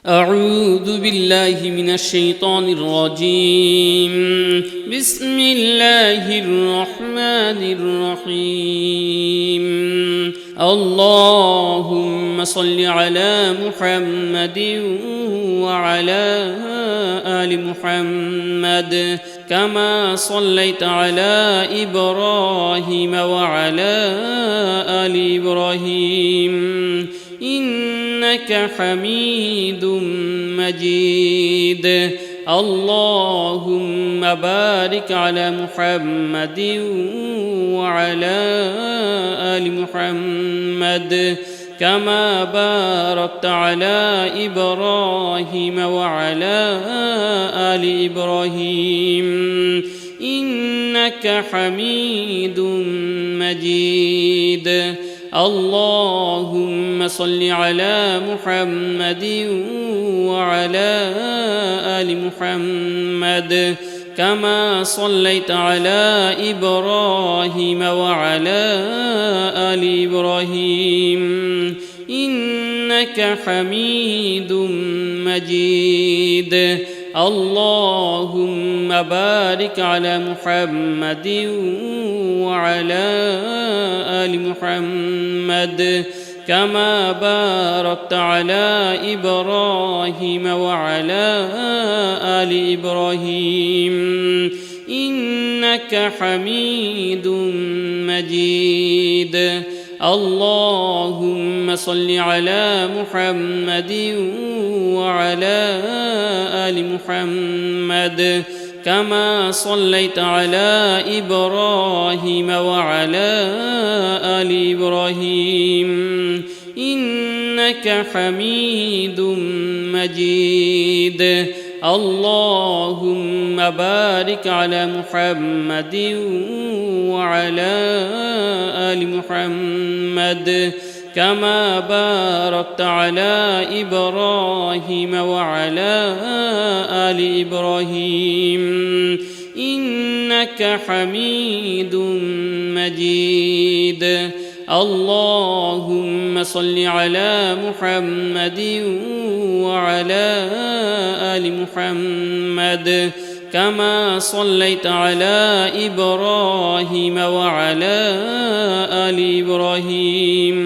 أعوذ بالله من الشيطان الرجيم. بسم الله الرحمن الرحيم. اللهم صل على محمد وعلى آل محمد كما صليت على إبراهيم وعلى آل إبراهيم إنك حميد مجيد. اللهم بارك على محمد وعلى آل محمد كما باركت على إبراهيم وعلى آل إبراهيم إنك حميد مجيد. اللهم صل على محمد وعلى آل محمد كما صليت على إبراهيم وعلى آل إبراهيم إنك حميد مجيد. اللهم بارك على محمد وعلى آل محمد كما باركت على إبراهيم وعلى آل إبراهيم إنك حميد مجيد. اللهم صل على محمد وعلى آل محمد كما صليت على إبراهيم وعلى آل إبراهيم إنك حميد مجيد. اللهم بارك على محمد وعلى آل محمد كما باركت على إبراهيم وعلى آل إبراهيم إنك حميد مجيد. اللهم صل على محمد وعلى آل محمد كما صليت على إبراهيم وعلى آل إبراهيم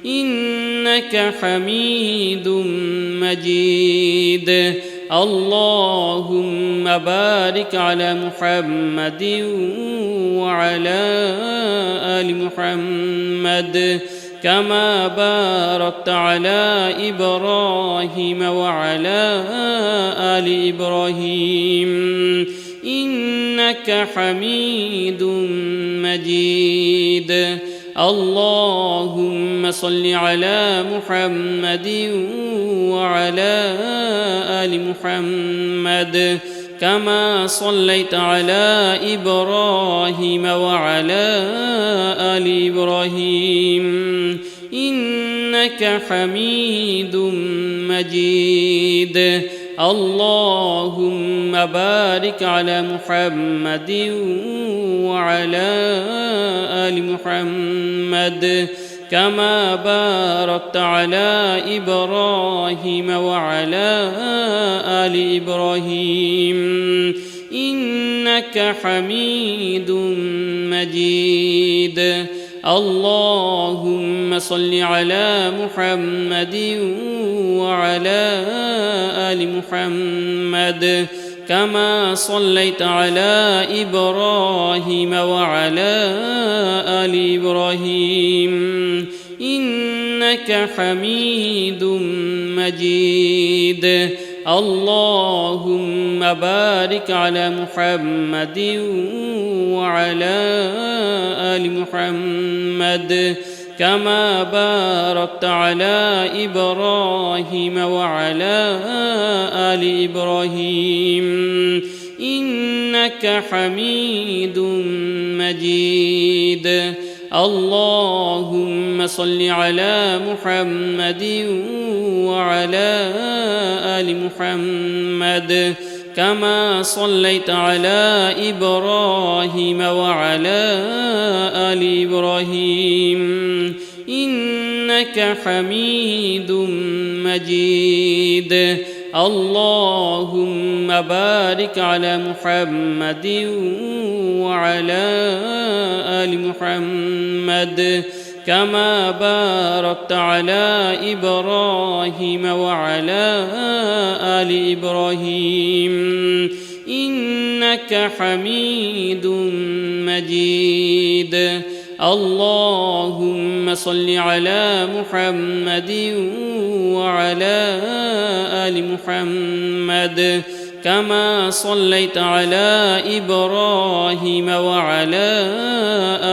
إنك حميد مجيد. اللهم بارك على محمد وعلى آل محمد كما باركت على إبراهيم وعلى آل إبراهيم إنك حميد مجيد. اللهم صل على محمد وعلى آل محمد كما صليت على إبراهيم وعلى آل إبراهيم إنك حميد مجيد. اللهم بارك على محمد وعلى آل محمد كما باركت على إبراهيم وعلى آل إبراهيم إنك حميد مجيد. اللهم صل على محمد وعلى آل محمد كما صليت على إبراهيم وعلى آل إبراهيم إنك حميد مجيد. اللهم بارك على محمد وعلى آل محمد كما باركت على إبراهيم وعلى آل إبراهيم إنك حميد مجيد. اللهم صل على محمد وعلى آل محمد كما صليت على إبراهيم وعلى آل إبراهيم إنك حميد مجيد. اللهم بارك على محمد وعلى آل محمد كما باركت على إبراهيم وعلى آل إبراهيم إنك حميد مجيد. اللهم صل على محمد وعلى آل محمد كما صليت على إبراهيم وعلى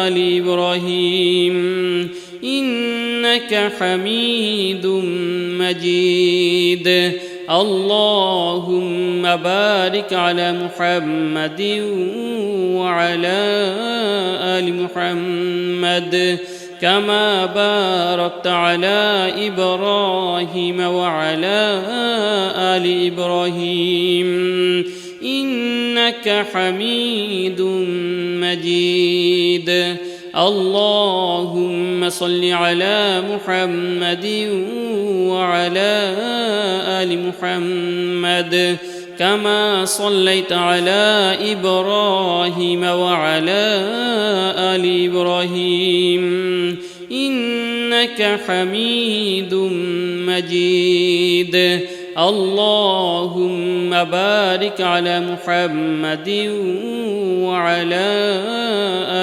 آل إبراهيم إنك حميد مجيد. اللهم بارك على محمد وعلى آل محمد كما باركت على إبراهيم وعلى آل إبراهيم إنك حميد مجيد. اللهم صل على محمد وعلى آل محمد كما صليت على إبراهيم وعلى آل إبراهيم إنك حميد مجيد. اللهم بارك على محمد وعلى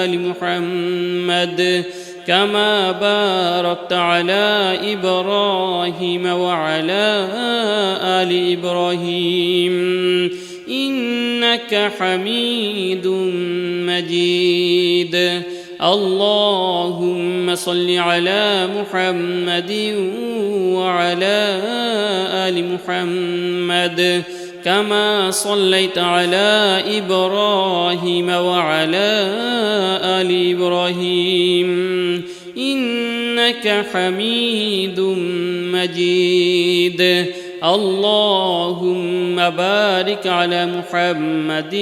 آل محمد كما باركت على إبراهيم وعلى آل إبراهيم إنك حميد مجيد. اللهم صل على محمد وعلى آل محمد كما صليت على إبراهيم وعلى آل إبراهيم إنك حميد مجيد. اللهم بارك على محمد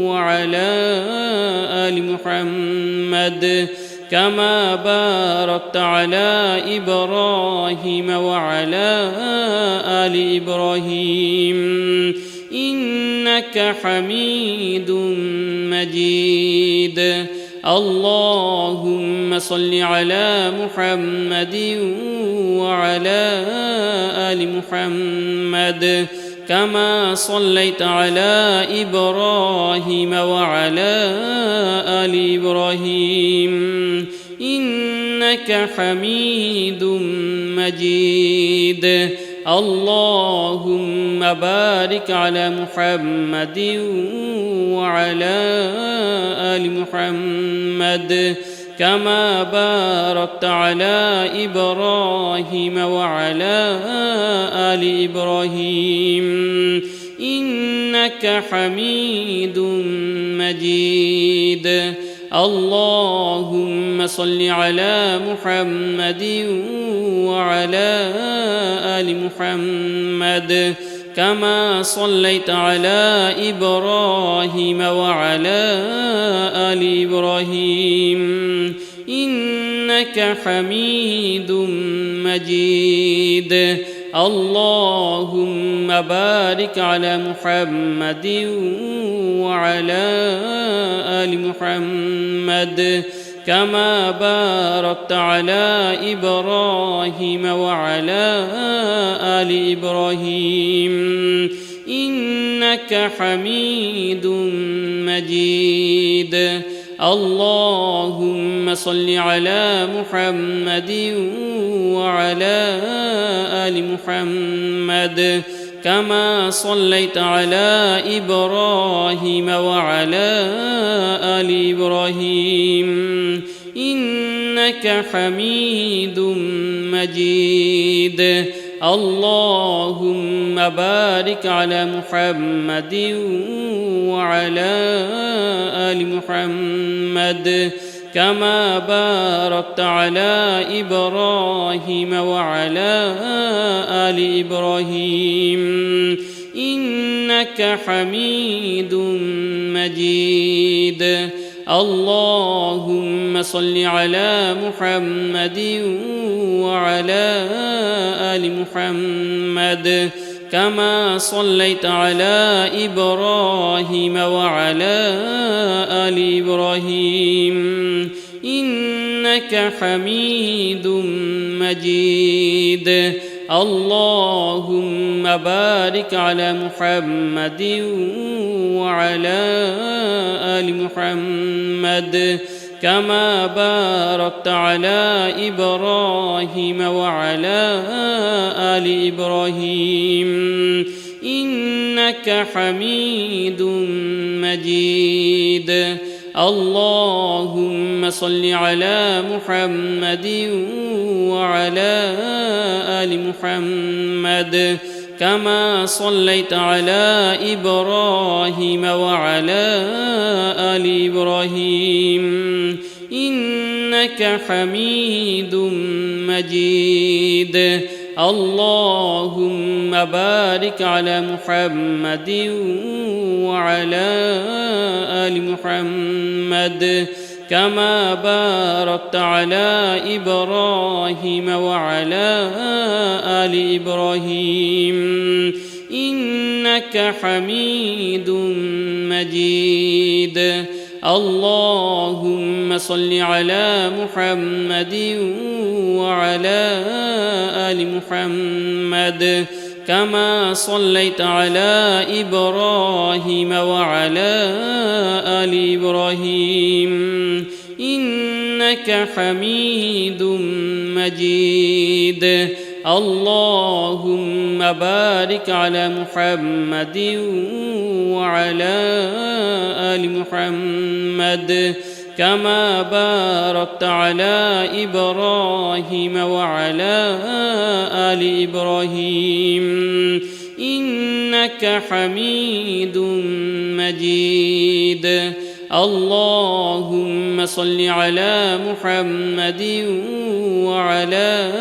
وعلى آل محمد كما باركت على إبراهيم وعلى آل إبراهيم إنك حميد مجيد. اللهم صل على محمد وعلى آل محمد كما صليت على إبراهيم وعلى آل إبراهيم إنك حميد مجيد. اللهم بارك على محمد وعلى آل محمد كما باركت على إبراهيم وعلى آل إبراهيم إنك حميد مجيد. اللهم صل على محمد وعلى آل محمد كما صليت على إبراهيم وعلى آل إبراهيم إنك حميد مجيد. اللهم بارك على محمد وعلى آل محمد كما باركت على إبراهيم وعلى آل إبراهيم إنك حميد مجيد. اللهم صل على محمد وعلى آل محمد كما صليت على إبراهيم وعلى آل إبراهيم إنك حميد مجيد. اللهم بارك على محمد وعلى آل محمد كما باركت على إبراهيم وعلى آل إبراهيم إنك حميد مجيد. اللهم صل على محمد وعلى آل محمد كما صليت على إبراهيم وعلى آل إبراهيم إنك حميد مجيد اللهم بارك على محمد وعلى آل محمد كما باركت على إبراهيم وعلى آل إبراهيم إنك حميد مجيد اللهم صل على محمد وعلى آل محمد كما صليت على إبراهيم وعلى آل إبراهيم إنك حميد مجيد اللهم بارك على محمد وعلى آل محمد كما باركت على إبراهيم وعلى آل إبراهيم إنك حميد مجيد اللهم صل على محمد وعلى آل محمد كما صليت على إبراهيم وعلى آل إبراهيم إنك حميد مجيد اللهم بارك على محمد وعلى آل محمد كما باركت على إبراهيم وعلى آل إبراهيم إنك حميد مجيد اللهم صل على محمد وعلى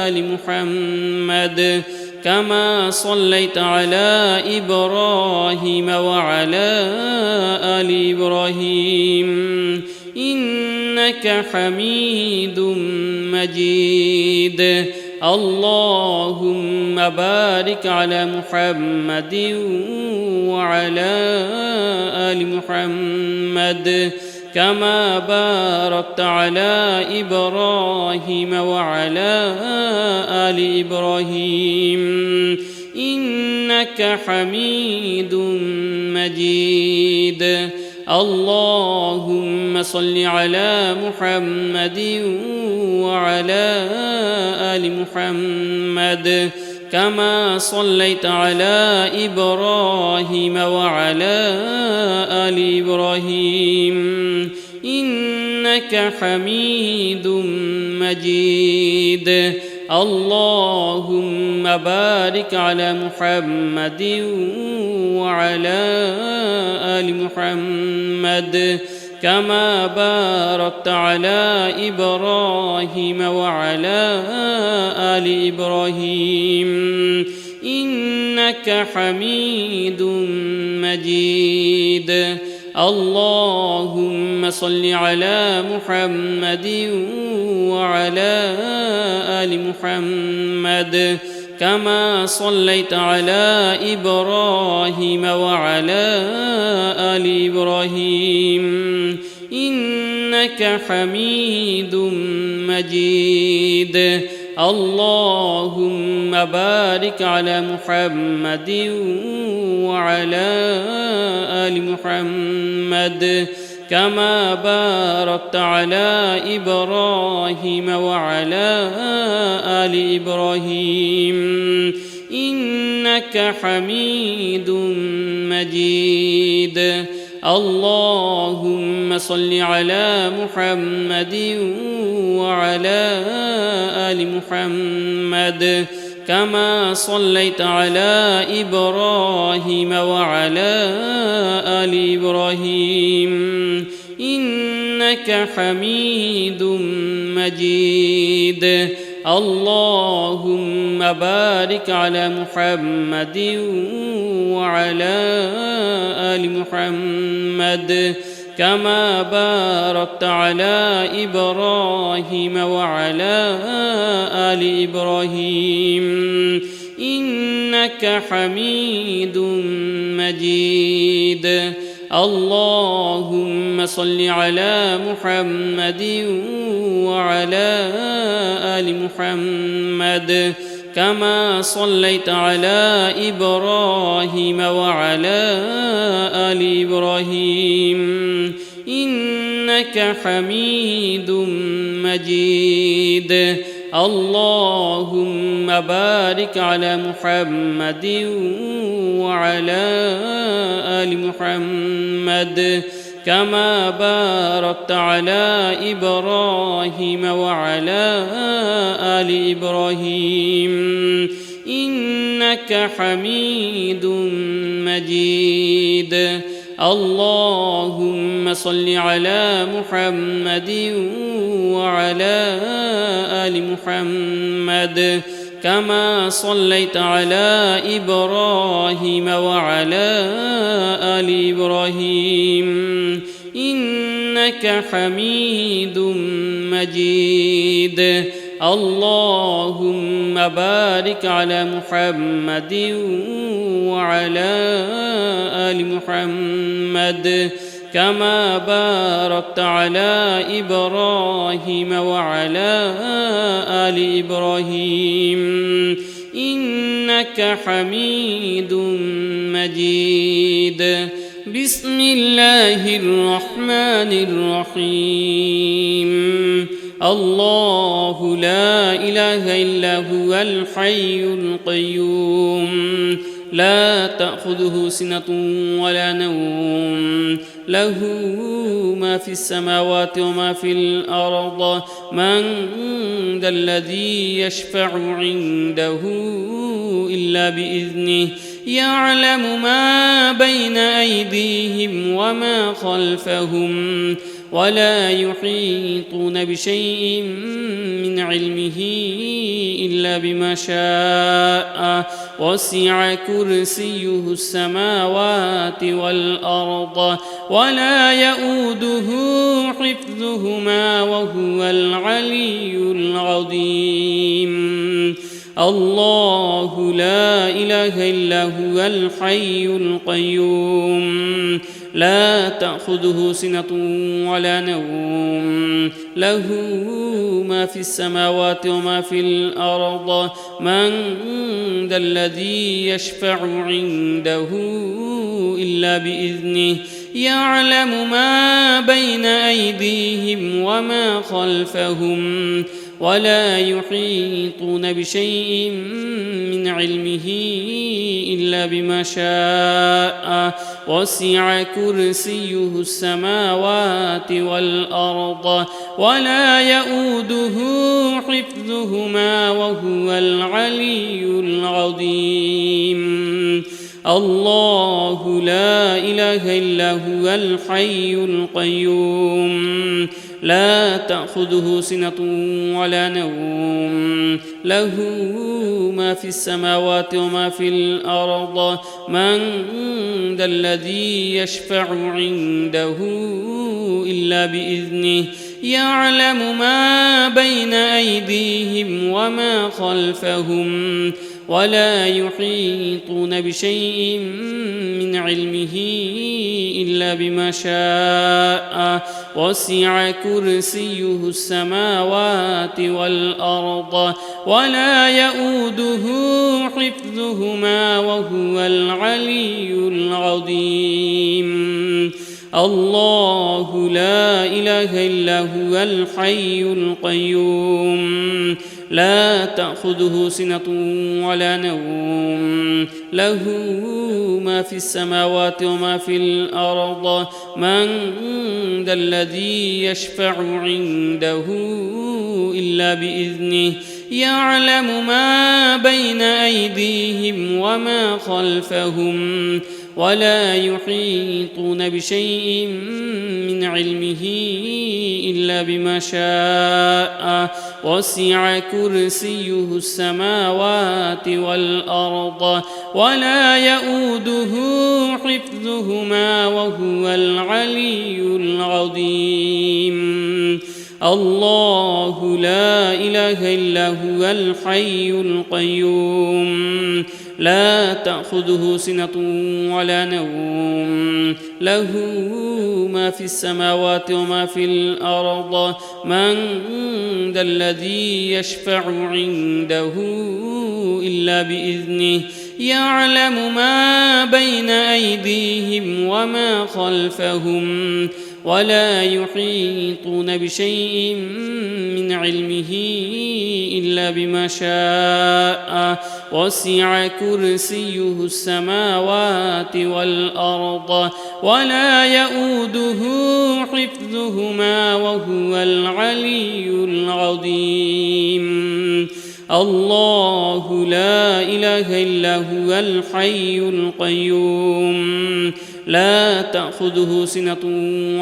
آل محمد كما صليت على إبراهيم وعلى آل إبراهيم إنك حميد مجيد اللهم بارك على محمد وعلى آل محمد كما باركت على إبراهيم وعلى آل إبراهيم إنك حميد مجيد اللهم صل على محمد وعلى آل محمد كما صليت على إبراهيم وعلى آل إبراهيم إنك حميد مجيد اللهم بارك على محمد وعلى آل محمد كما باركت على إبراهيم وعلى آل إبراهيم إنك حميد مجيد اللهم صل على محمد وعلى آل محمد كما صليت على إبراهيم وعلى آل إبراهيم إنك حميد مجيد اللهم بارك على محمد وعلى آل محمد كما باركت على إبراهيم وعلى آل إبراهيم إنك حميد مجيد اللهم صل على محمد وعلى آل محمد كما صليت على إبراهيم وعلى آل إبراهيم إنك حميد مجيد اللهم بارك على محمد وعلى آل محمد كما باركت على إبراهيم وعلى آل إبراهيم إنك حميد مجيد. اللهم صل على محمد وعلى آل محمد كما صليت على إبراهيم وعلى آل إبراهيم إنك حميد مجيد. اللهم بارك على محمد وعلى آل محمد كما باركت على إبراهيم وعلى آل إبراهيم إنك حميد مجيد. اللهم صل على محمد وعلى آل محمد كما صليت على إبراهيم وعلى آل إبراهيم إنك حميد مجيد. اللهم بارك على محمد وعلى آل محمد كما باركت على إبراهيم وعلى آل إبراهيم إنك حميد مجيد. بسم الله الرحمن الرحيم. الله لا إله إلا هو الحي القيوم لا تأخذه سنة ولا نوم له ما في السماوات وما في الأرض من ذا الذي يشفع عنده إلا بإذنه يعلم ما بين أيديهم وما خلفهم ولا يحيطون بشيء من علمه إلا بما شاء وسع كرسيه السماوات والأرض ولا يؤوده حفظهما وهو العلي العظيم. الله لا إله إلا هو الحي القيوم لا تأخذه سنة ولا نوم له ما في السماوات وما في الأرض من ذا الذي يشفع عنده إلا بإذنه يعلم ما بين أيديهم وما خلفهم ولا يحيطون بشيء من علمه إلا بما شاء وسع كرسيه السماوات والأرض ولا يؤوده حفظهما وهو العلي العظيم. الله لا إله إلا هو الحي القيوم لا تأخذه سنة ولا نوم له ما في السماوات وما في الأرض من ذا الذي يشفع عنده إلا بإذنه يعلم ما بين أيديهم وما خلفهم ولا يحيطون بشيء من علمه إلا بما شاء وسع كرسيه السماوات والأرض ولا يؤوده حفظهما وهو العلي العظيم. الله لا إله إلا هو الحي القيوم لا تأخذه سنة ولا نوم له ما في السماوات وما في الأرض من ذا الذي يشفع عنده إلا بإذنه يعلم ما بين أيديهم وما خلفهم ولا يحيطون بشيء من علمه إلا بما شاء وسع كرسيه السماوات والأرض ولا يؤوده حفظهما وهو العلي العظيم. الله لا إله إلا هو الحي القيوم لا تأخذه سنة ولا نوم له ما في السماوات وما في الأرض من ذا الذي يشفع عنده إلا بإذنه يعلم ما بين أيديهم وما خلفهم ولا يحيطون بشيء من علمه إلا بما شاء وسع كرسيه السماوات والأرض ولا يؤوده حفظهما وهو العلي العظيم الله لا إله إلا هو الحي القيوم لا تأخذه سنة ولا نوم له ما في السماوات وما في الأرض من ذا الذي يشفع عنده إلا بإذنه يعلم ما بين أيديهم وما خلفهم ولا يحيطون بشيء من علمه إلا بما شاء وسع كرسيه السماوات والأرض ولا يؤوده حفظهما وهو العلي العظيم الله لا إله إلا هو الحي القيوم لا تأخذه سنة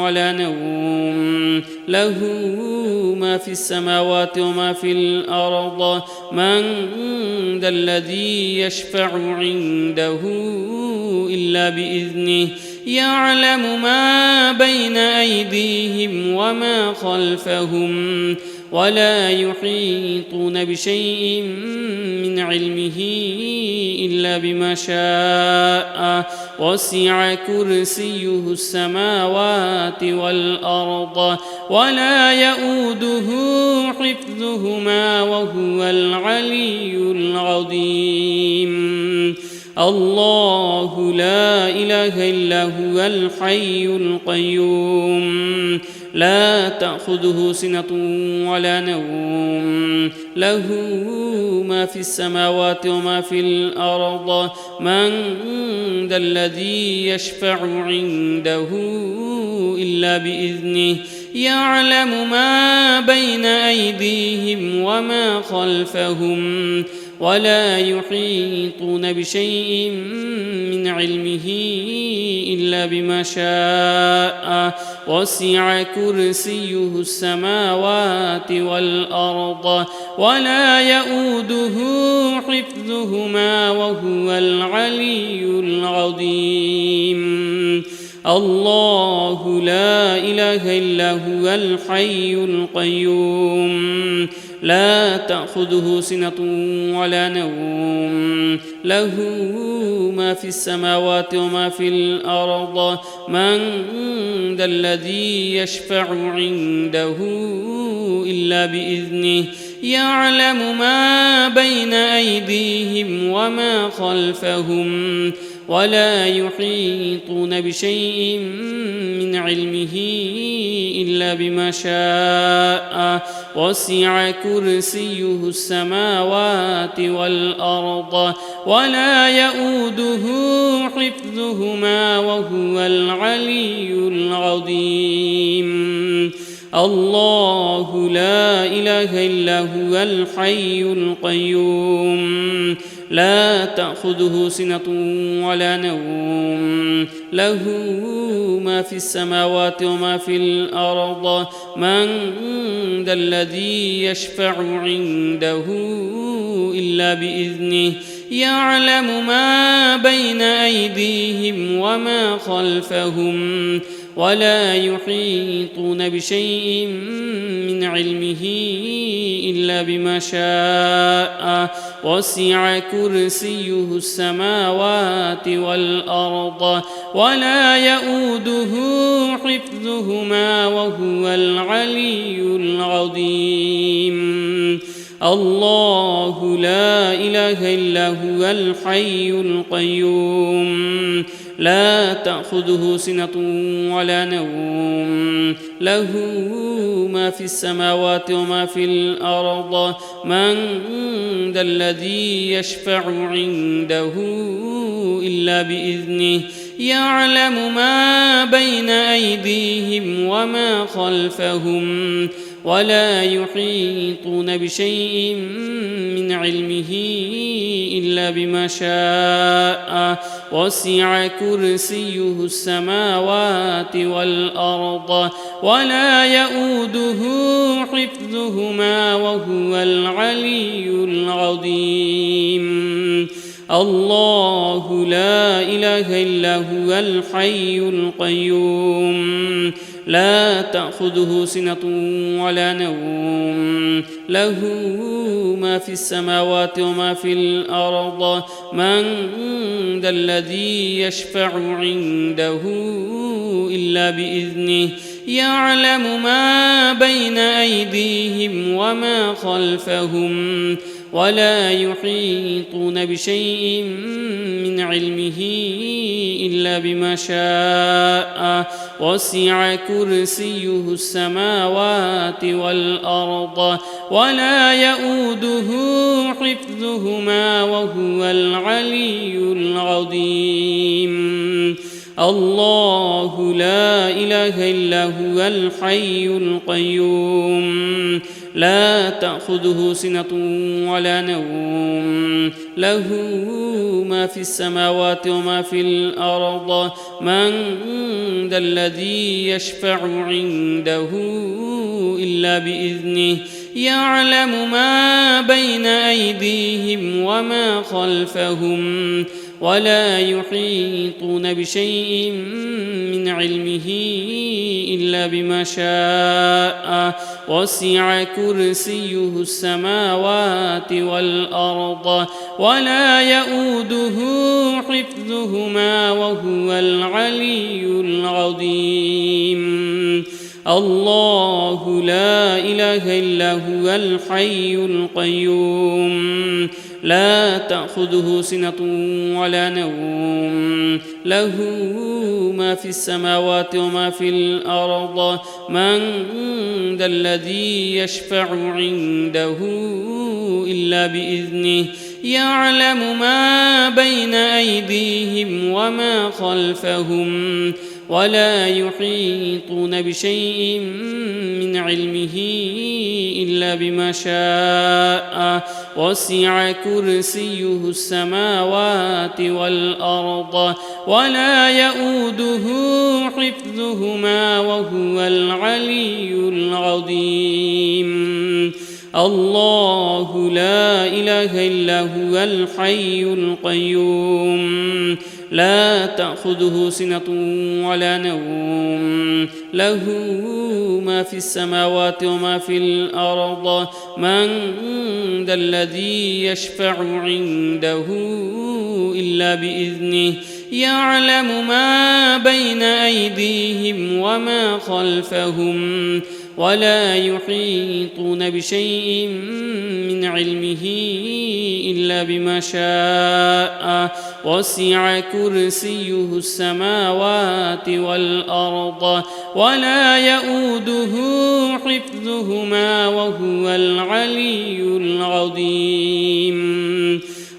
ولا نوم له ما في السماوات وما في الأرض من ذا الذي يشفع عنده إلا بإذنه يعلم ما بين أيديهم وما خلفهم ولا يحيطون بشيء من علمه إلا بما شاء وسع كرسيه السماوات والأرض ولا يؤوده حفظهما وهو العلي العظيم الله لا إله إلا هو الحي القيوم لا تأخذه سنة ولا نوم له ما في السماوات وما في الأرض من ذا الذي يشفع عنده إلا بإذنه يعلم ما بين أيديهم وما خلفهم ولا يحيطون بشيء من علمه إلا بما شاء وسع كرسيه السماوات والأرض ولا يؤوده حفظهما وهو العلي العظيم الله لا إله إلا هو الحي القيوم لا تأخذه سنة ولا نوم له ما في السماوات وما في الأرض من ذا الذي يشفع عنده إلا بإذنه يعلم ما بين أيديهم وما خلفهم ولا يحيطون بشيء من علمه إلا بما شاء وسع كرسيه السماوات والأرض ولا يؤوده حفظهما وهو العلي العظيم الله لا إله إلا هو الحي القيوم لا تأخذه سنة ولا نوم له ما في السماوات وما في الأرض من ذا الذي يشفع عنده إلا بإذنه يعلم ما بين أيديهم وما خلفهم ولا يحيطون بشيء من علمه إلا بما شاء وسع كرسيه السماوات والأرض ولا يؤوده حفظهما وهو العلي العظيم الله لا إله إلا هو الحي القيوم لا تأخذه سنة ولا نوم له ما في السماوات وما في الأرض من ذا الذي يشفع عنده إلا بإذنه يعلم ما بين أيديهم وما خلفهم ولا يحيطون بشيء من علمه إلا بما شاء وسع كرسيه السماوات والأرض ولا يؤوده حفظهما وهو العلي العظيم الله لا إله إلا هو الحي القيوم لا تأخذه سنة ولا نوم له ما في السماوات وما في الأرض من ذا الذي يشفع عنده إلا بإذنه يعلم ما بين أيديهم وما خلفهم ولا يحيطون بشيء من علمه إلا بما شاء وسع كرسيه السماوات والأرض ولا يؤوده حفظهما وهو العلي العظيم. الله لا إله إلا هو الحي القيوم لا تأخذه سنة ولا نوم له ما في السماوات وما في الأرض من ذا الذي يشفع عنده إلا بإذنه يعلم ما بين أيديهم وما خلفهم ولا يحيطون بشيء من علمه إلا بما شاء وسع كرسيه السماوات والأرض ولا يؤوده حفظهما وهو العلي العظيم. الله لا إله إلا هو الحي القيوم لا تأخذه سنة ولا نوم له ما في السماوات وما في الأرض من ذا الذي يشفع عنده إلا بإذنه يعلم ما بين أيديهم وما خلفهم ولا يحيطون بشيء من علمه إلا بما شاء وسع كرسيه السماوات والأرض ولا يؤوده حفظهما وهو العلي العظيم. الله لا إله إلا هو الحي القيوم لا تأخذه سنة ولا نوم له ما في السماوات وما في الأرض من ذا الذي يشفع عنده إلا بإذنه يعلم ما بين أيديهم وما خلفهم ولا يحيطون بشيء من علمه إلا بما شاء وسع كرسيه السماوات والأرض ولا يؤوده حفظهما وهو العلي العظيم. الله لا إله إلا هو الحي القيوم لا تأخذه سنة ولا نوم له ما في السماوات وما في الأرض من ذا الذي يشفع عنده إلا بإذنه يعلم ما بين أيديهم وما خلفهم ولا يحيطون بشيء من علمه إلا بما شاء وسع كرسيه السماوات والأرض ولا يؤوده حفظهما وهو العلي العظيم.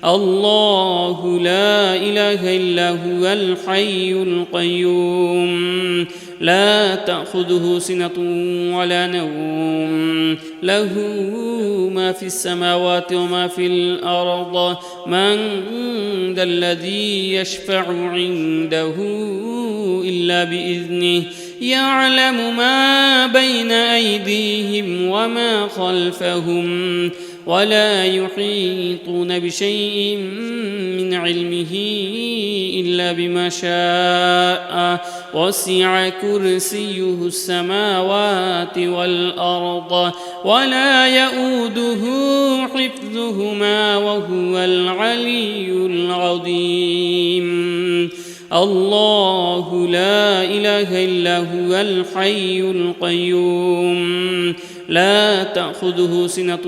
الله لا إله إلا هو الحي القيوم لا تأخذه سنة ولا نوم له ما في السماوات وما في الأرض من ذا الذي يشفع عنده إلا بإذنه يعلم ما بين أيديهم وما خلفهم ولا يحيطون بشيء من علمه إلا بما شاء وسع كرسيه السماوات والأرض ولا يؤوده حفظهما وهو العلي العظيم. الله لا إله إلا هو الحي القيوم لا تأخذه سنة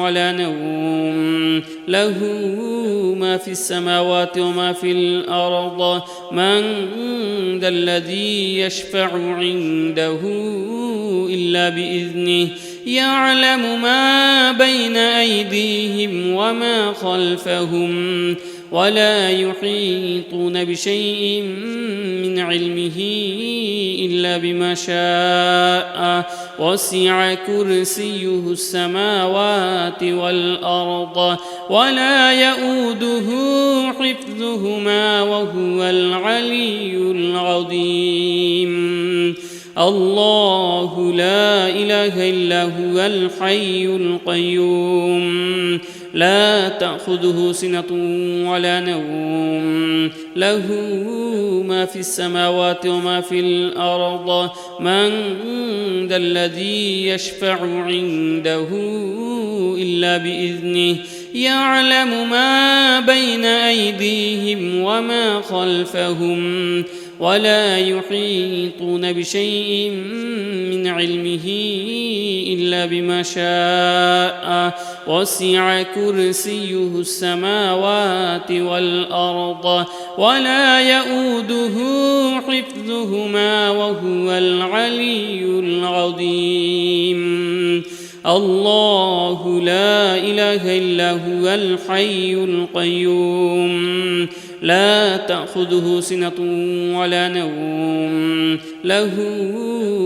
ولا نوم له ما في السماوات وما في الأرض من ذا الذي يشفع عنده إلا بإذنه يعلم ما بين أيديهم وما خلفهم ولا يحيطون بشيء من علمه إلا بما شاء وسع كرسيه السماوات والأرض ولا يؤوده حفظهما وهو العلي العظيم. الله لا إله إلا هو الحي القيوم لا تأخذه سنة ولا نوم له ما في السماوات وما في الأرض من ذا الذي يشفع عنده إلا بإذنه يعلم ما بين أيديهم وما خلفهم ولا يحيطون بشيء من علمه إلا بما شاء وسع كرسيه السماوات والأرض ولا يؤوده حفظهما وهو العلي العظيم. الله لا إله إلا هو الحي القيوم لا تأخذه سنة ولا نوم له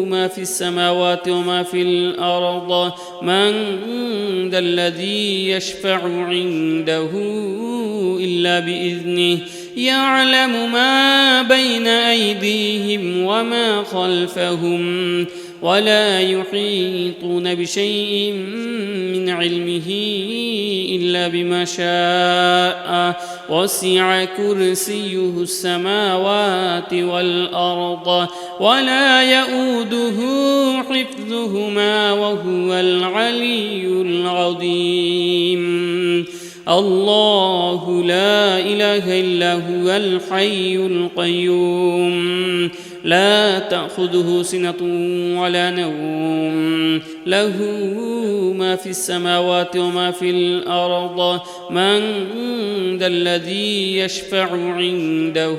ما في السماوات وما في الأرض من ذا الذي يشفع عنده إلا بإذنه يعلم ما بين أيديهم وما خلفهم ولا يحيطون بشيء من علمه إلا بما شاء وسع كرسيه السماوات والأرض ولا يؤوده حفظهما وهو العلي العظيم. الله لا إله إلا هو الحي القيوم لا تأخذه سنة ولا نوم له ما في السماوات وما في الأرض من ذا الذي يشفع عنده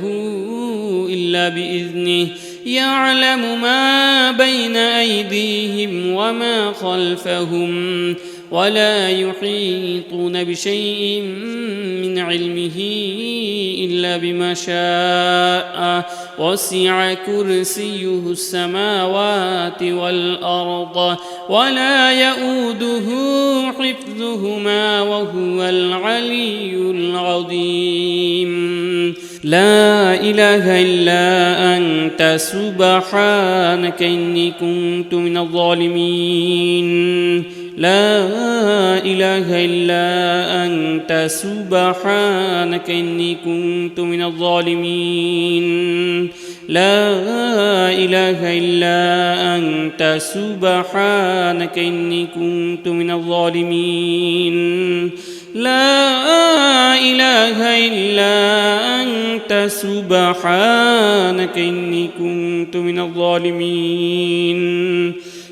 إلا بإذنه يعلم ما بين أيديهم وما خلفهم ولا يحيطون بشيء من علمه إلا بما شاء وسع كرسيه السماوات والأرض ولا يؤوده حفظهما وهو العلي العظيم. لا إله إلا أنت سبحانك إني كنت من الظالمين. لا إله إلا أنت سبحانك إني كنت من الظالمين. لا إله إلا أنت سبحانك إني كنت من الظالمين. لا إله إلا أنت سبحانك إني كنت من الظالمين.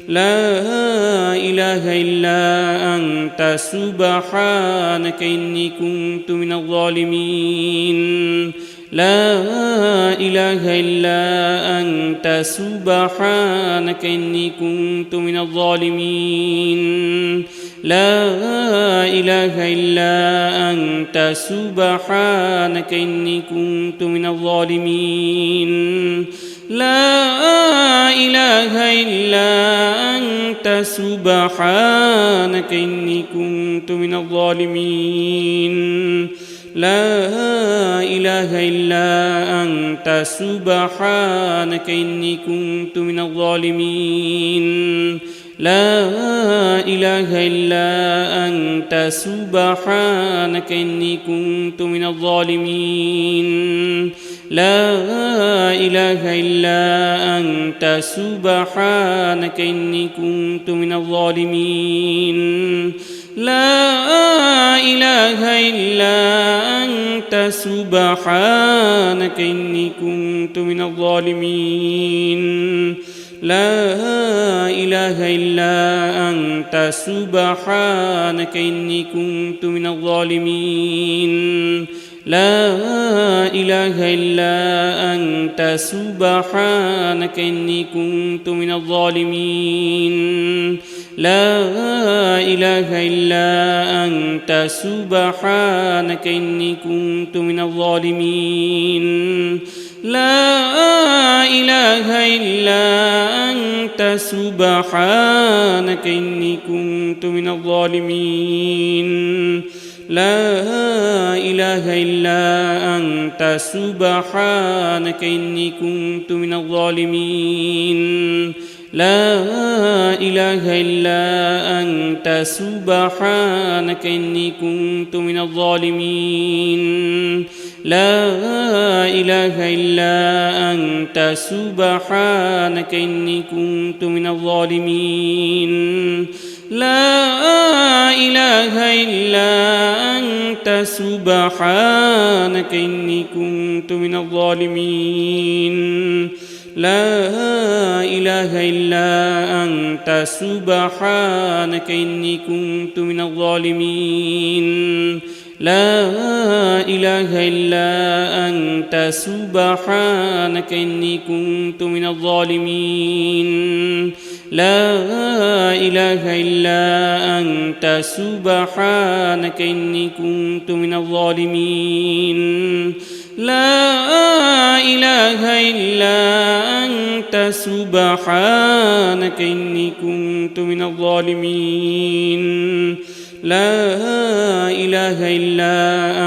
لا إله إلا أنت سبحانك إني كنت من الظالمين. لا إله إلا أنت سبحانك إني كنت من الظالمين. لا إله إلا أنت سبحانك إني كنت من الظالمين. لا إله إلا أنت سبحانك إني كنت من الظالمين. لا إله إلا أنت سبحانك إني كنت من الظالمين. لا إله إلا أنت سبحانك إني كنت من الظالمين. لا إله إلا أنت سبحانك إني كنت من الظالمين. لا إله إلا أنت سبحانك إني كنت من الظالمين. لا إله إلا أنت سبحانك إني كنت من الظالمين. لا إله إلا أنت سبحانك إني كنت من الظالمين لا إله إلا أنت سبحانك إني كنت من الظالمين لا إله إلا أنت سبحانك إني كنت من الظالمين لا إله إلا أنت سبحانك إني كنت من الظالمين لا إله إلا أنت سبحانك إني كنت من الظالمين لا إله إلا أنت سبحانك إني كنت من الظالمين لا إله إلا أنت سبحانك إني كنت من الظالمين لا إله إلا أنت سبحانك إني كنت من الظالمين لا إله إلا أنت سبحانك إني كنت من الظالمين لا إله إلا أنت سبحانك إني كنت من الظالمين لا إله إلا أنت سبحانك إني كنت من الظالمين لا إله إلا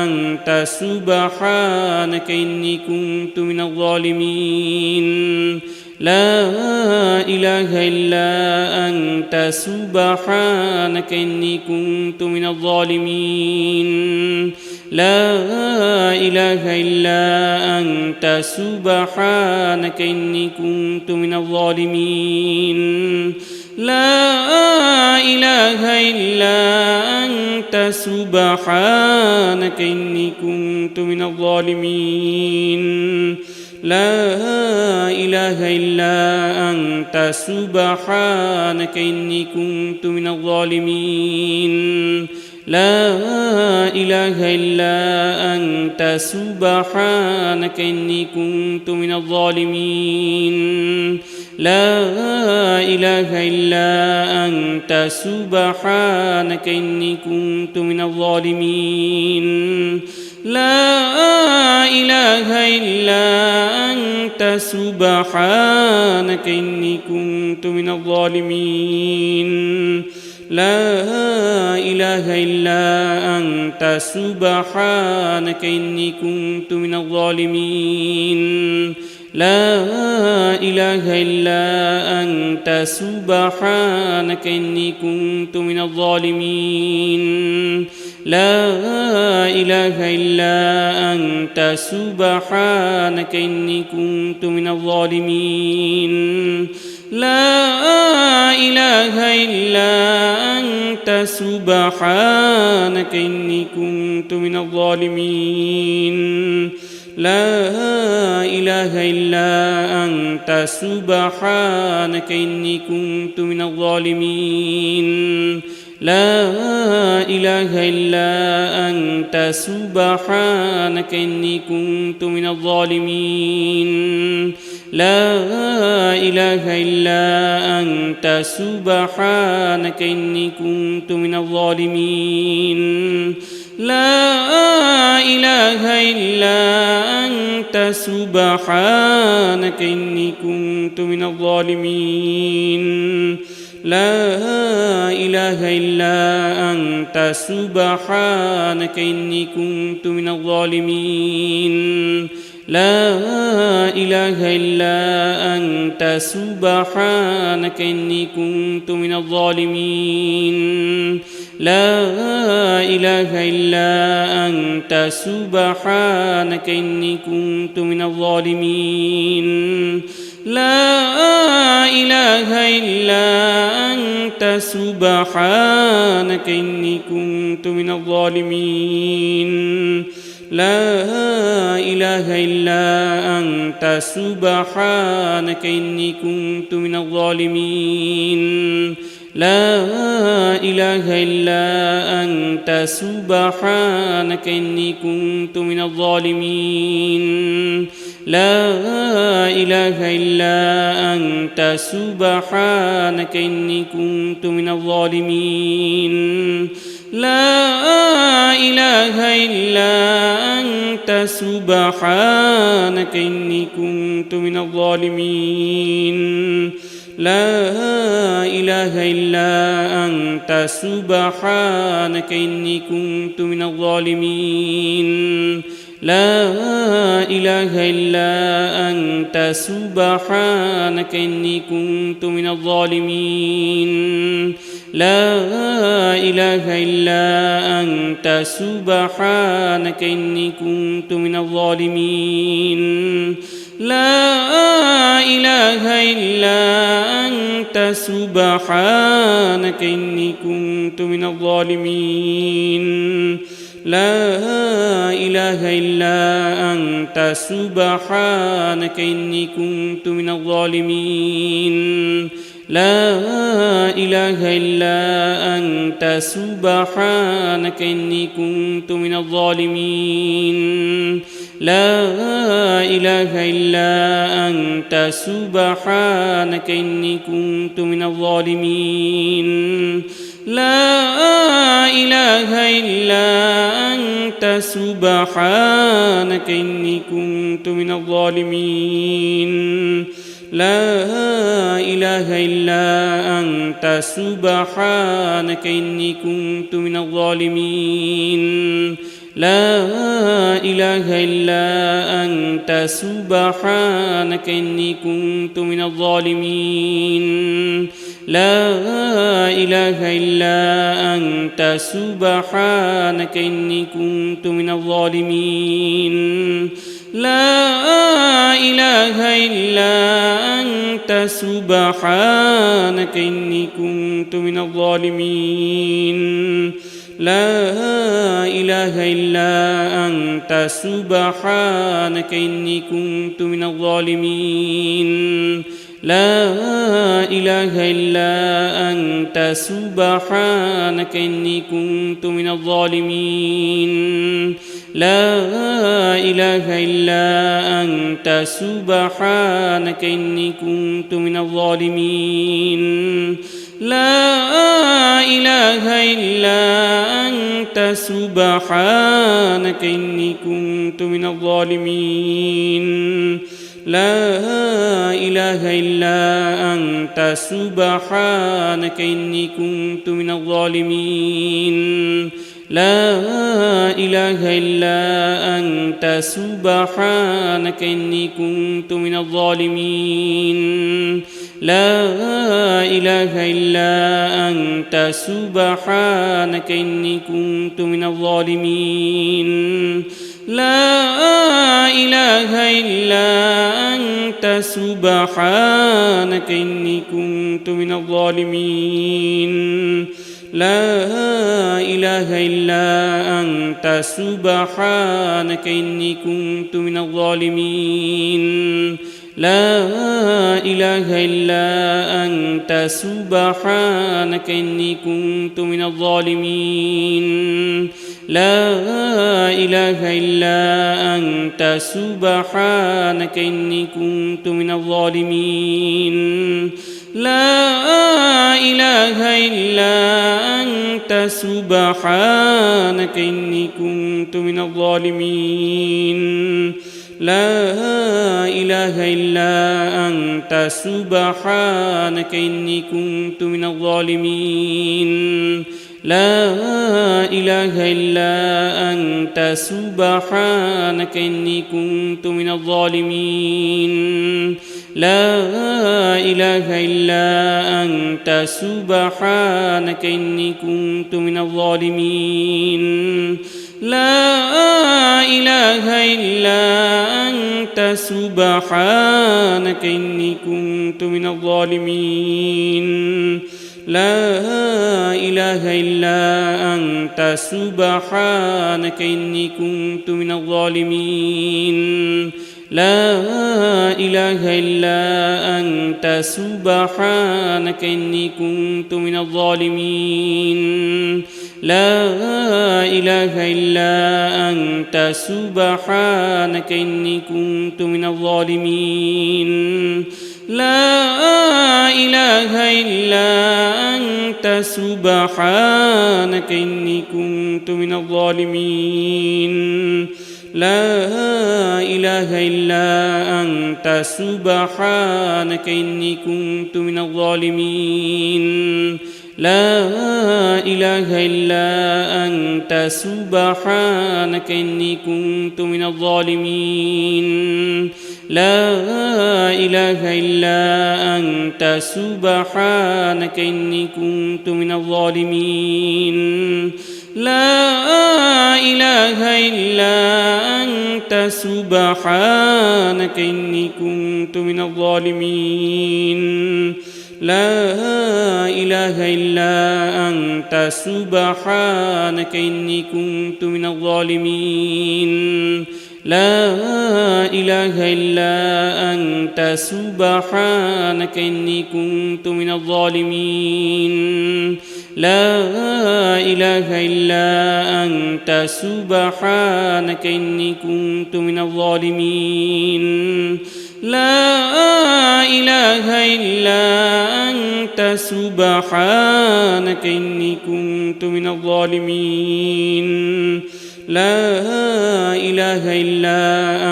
أنت سبحانك إني كنت من الظالمين لا إله إلا أنت سبحانك إني كنت من الظالمين لا إله إلا أنت سبحانك إني كنت من الظالمين لا إله إلا أنت سبحانك إني كنت من الظالمين لا إله إلا أنت سبحانك إني كنت من الظالمين لا إله إلا أنت سبحانك إني كنت من الظالمين لا إله إلا أنت سبحانك إني كنت من الظالمين لا إله إلا أنت سبحانك إني كنت من الظالمين لا إله إلا أنت سبحانك إني كنت من الظالمين لا إله إلا أنت سبحانك إني كنت من الظالمين لا إله إلا أنت سبحانك إني كنت من الظالمين لا إله إلا أنت سبحانك إني كنت من الظالمين لا إله إلا أنت سبحانك إني كنت من الظالمين لا إله إلا أنت سبحانك إني كنت من الظالمين لا إله إلا أنت سبحانك إني كنت من الظالمين لا إله إلا أنت سبحانك إني كنت من الظالمين لا إله إلا أنت سبحانك إني كنت من الظالمين لا إله إلا أنت سبحانك إني كنت من الظالمين لا إله إلا أنت سبحانك إني كنت من الظالمين لا إله إلا أنت سبحانك إني كنت من الظالمين لا إله إلا أنت سبحانك إني كنت من الظالمين لا إله إلا أنت سبحانك إني كنت من الظالمين لا إله إلا أنت سبحانك إني كنت من الظالمين لا إله إلا أنت سبحانك إني كنت من الظالمين لا إله إلا أنت سبحانك إني كنت من الظالمين لا إله إلا أنت سبحانك إني كنت من الظالمين لا إله إلا أنت سبحانك إني كنت من الظالمين لا إله إلا أنت سبحانك إني كنت من الظالمين لا إله إلا أنت سبحانك إني كنت من الظالمين لا إله إلا أنت سبحانك إني كنت من الظالمين لا إله إلا أنت سبحانك إني كنت من الظالمين لا إله إلا أنت سبحانك إني كنت من الظالمين لا إله إلا أنت سبحانك إني كنت من الظالمين لا إله إلا أنت سبحانك إني كنت من الظالمين لا إله إلا أنت سبحانك إني كنت من الظالمين لا إله إلا أنت سبحانك إني كنت من الظالمين لا إله إلا أنت سبحانك إني كنت من الظالمين لا إله إلا أنت سبحانك إني كنت من الظالمين لا إله إلا أنت سبحانك إني كنت من الظالمين لا إله إلا أنت سبحانك إني كنت من الظالمين لا إله إلا أنت سبحانك إني كنت من الظالمين لا إله إلا أنت سبحانك إني كنت من الظالمين لا إله إلا أنت سبحانك إني كنت من الظالمين لا إله إلا أنت سبحانك إني كنت من الظالمين لا إله إلا أنت سبحانك إني كنت من الظالمين لا إله إلا أنت سبحانك إني كنت من الظالمين لا إله إلا أنت سبحانك إني كنت من الظالمين لا إله إلا أنت سبحانك إني كنت من الظالمين لا إله إلا أنت سبحانك إني كنت من الظالمين لا إله إلا أنت سبحانك إني كنت من الظالمين لا إله إلا أنت سبحانك إني كنت من الظالمين لا إله إلا أنت سبحانك إني كنت من الظالمين لا إله إلا أنت سبحانك إني كنت من الظالمين لا إله إلا أنت سبحانك إني كنت من الظالمين لا إله إلا أنت سبحانك إني كنت من الظالمين لا إله إلا أنت سبحانك إني كنت من الظالمين لا إله إلا أنت سبحانك إني كنت من الظالمين لا إله إلا أنت سبحانك إني كنت من الظالمين لا إله إلا أنت سبحانك إني كنت من الظالمين لا إله إلا أنت سبحانك إني كنت من الظالمين لا إله إلا أنت سبحانك إني كنت من الظالمين لا إله إلا أنت سبحانك إني كنت من الظالمين لا إله إلا أنت سبحانك إني كنت من الظالمين لا إله إلا أنت سبحانك إني كنت من الظالمين لا إله إلا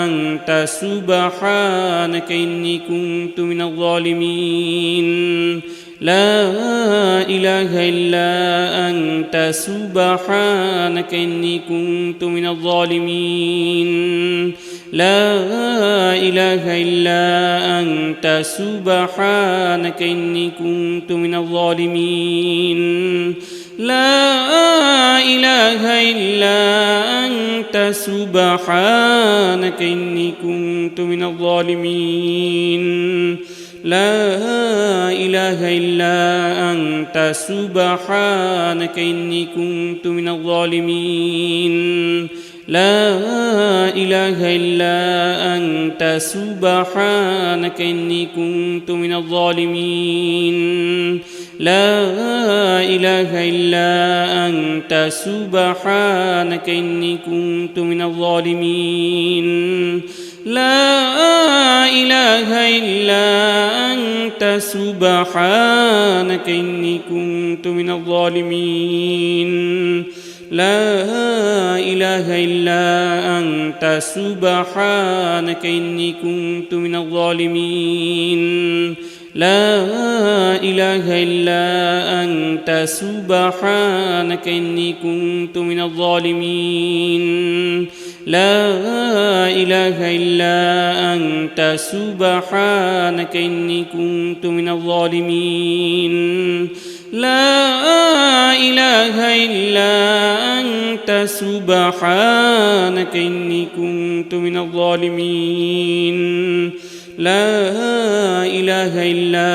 أنت سبحانك إني كنت من الظالمين لا إله إلا أنت سبحانك إني كنت من الظالمين لا إله إلا أنت سبحانك إني كنت من الظالمين لا إله إلا أنت سبحانك إني كنت من الظالمين لا إله إلا أنت سبحانك إني كنت من الظالمين لا إله إلا أنت سبحانك إني كنت من الظالمين لا إله إلا أنت سبحانك إني كنت من الظالمين لا إله إلا أنت سبحانك إني كنت من الظالمين لا إله إلا أنت سبحانك إني كنت من الظالمين لا إله إلا أنت سبحانك إني كنت من الظالمين لا إله إلا أنت سبحانك إني كنت من الظالمين لا إله إلا أنت سبحانك إني كنت من الظالمين لا إله إلا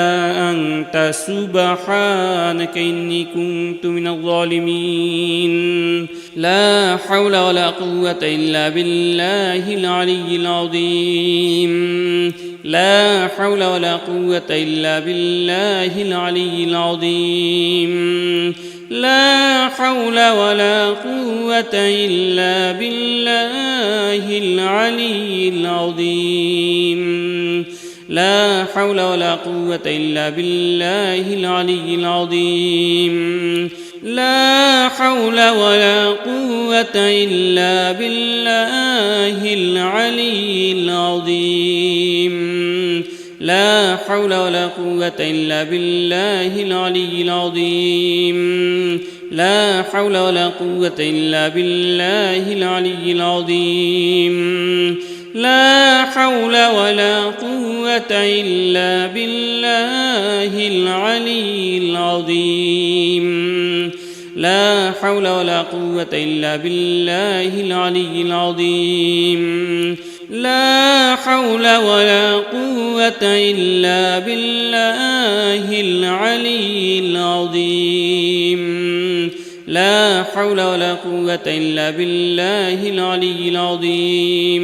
أنت سبحانك إني كنت من الظالمين لا حول ولا قوة إلا بالله العلي العظيم لا حول ولا قوة إلا بالله العلي العظيم لا حول ولا قوة إلا بالله العلي العظيم لا حول ولا قوة إلا بالله العلي العظيم لا حول ولا قوة إلا بالله العلي العظيم لا حول ولا قوة إلا بالله العلي العظيم لا حول ولا قوة إلا بالله العلي العظيم لا حول ولا قوة إلا بالله العلي العظيم لا حول ولا قوة إلا بالله العلي العظيم لا حول ولا قوة إلا بالله العلي العظيم لا حول ولا قوة إلا بالله العلي العظيم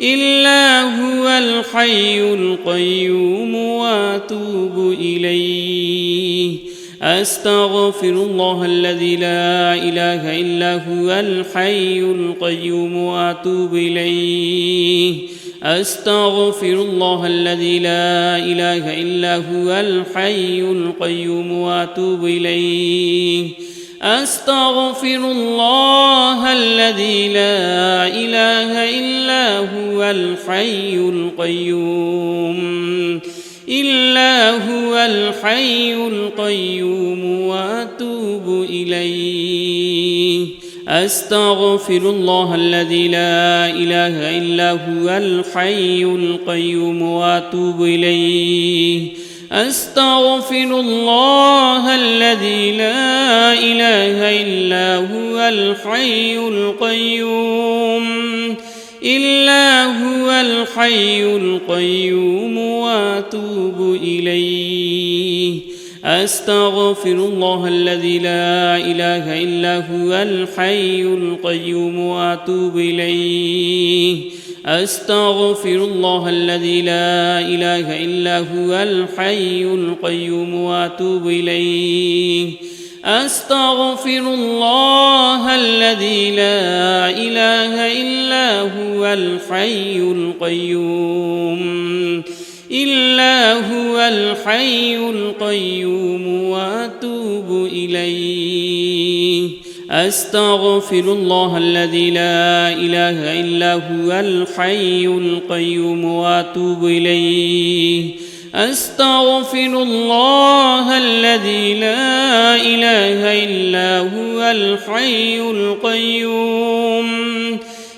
إلا هو الحي القيوم وأتوب إليه أستغفر الله الذي لا إله إلا هو الحي القيوم وأتوب إليه أستغفر الله الذي لا إله إلا هو الحي القيوم وأتوب إليه أستغفر الله الذي لا إله إلا هو الحي القيوم إلا هو الحي القيوم وأتوب إليه أستغفر الله الذي لا إله إلا هو الحي القيوم وأتوب إليه أستغفر الله الذي لا إله إلا هو الحي القيوم إلا هو الحي القيوم وأتوب إليه أستغفر الله الذي لا إله إلا هو الحي القيوم وأتوب إليه أستغفر الله الذي لا إله إلا هو الحي القيوم وأتوب إليه أستغفر الله الذي لا إله إلا هو الحي القيوم إلا هو الحي القيوم وأتوب إليه أستغفر الله الذي لا إله إلا هو الحي القيوم وأتوب إليه أستغفر الله الذي لا إله إلا هو الحي القيوم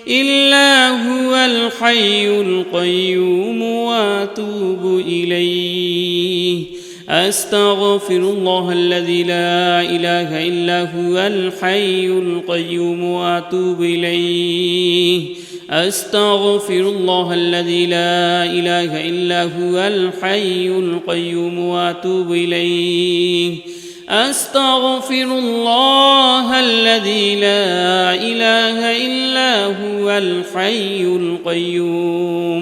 إلا هو الحي القيوم وأتوب إليه أستغفر الله الذي لا إله إلا هو الحي القيوم وأتوب إليه أستغفر الله الذي لا إله إلا هو الحي القيوم وأتوب إليه أستغفر الله الذي لا إله إلا هو الحي القيوم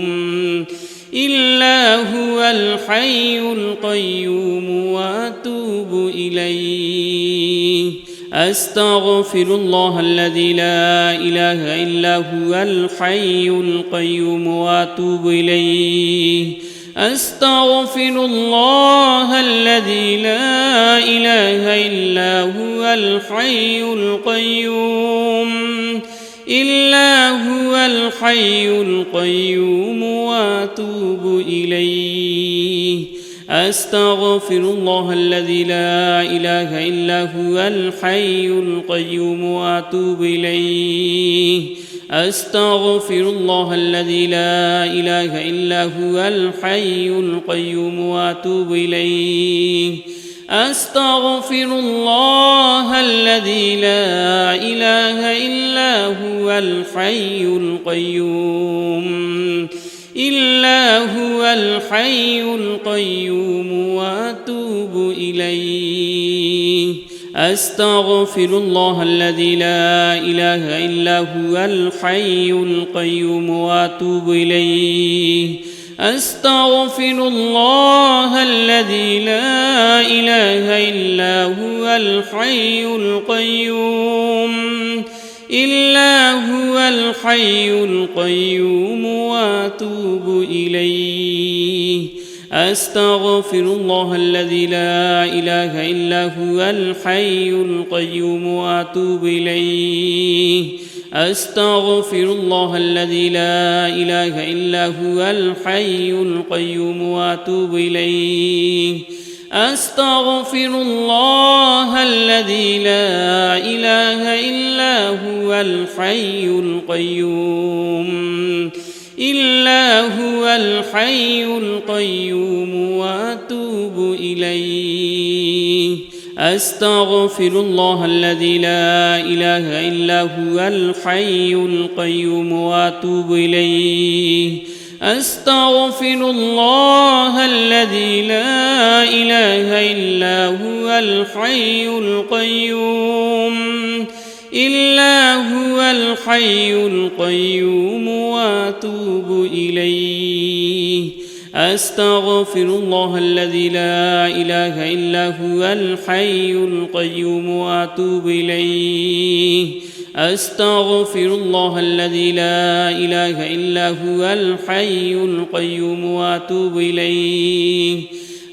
إلا هو الحي القيوم وأتوب إليه أستغفر الله الذي لا إله إلا هو الحي القيوم وأتوب إليه أستغفر الله الذي لا إله إلا هو الحي القيوم إلا هو الحي القيوم وأتوب إليه أستغفر الله الذي لا إله إلا هو الحي القيوم وأتوب إليه أستغفر الله الذي لا إله إلا هو الحي القيوم وأتوب إليه أستغفر الله الذي لا إله إلا هو الحي القيوم إلا هو الحي القيوم وأتوب إليه أستغفر الله الذي لا إله إلا هو الحي القيوم وأتوب إليه أستغفر الله الذي لا إله إلا هو الحي القيوم إلا هو الحي القيوم وأتوب إليه أستغفر الله الذي لا إله إلا هو الحي القيوم وأتوب إليه أستغفر الله الذي لا إله إلا هو الحي القيوم وأتوب إليه أستغفر الله الذي لا إله إلا هو الحي القيوم إلا هو الحي القيوم وأتوب إليه أستغفر الله الذي لا إله إلا هو الحي القيوم وأتوب إليه أستغفر الله الذي لا إله إلا هو الحي القيوم إلا هو الحي القيوم وأتوب إليه. أستغفر الله الذي لا إله إلا هو الحي القيوم وأتوب إليه. أستغفر الله الذي لا إله إلا هو الحي القيوم وأتوب إليه.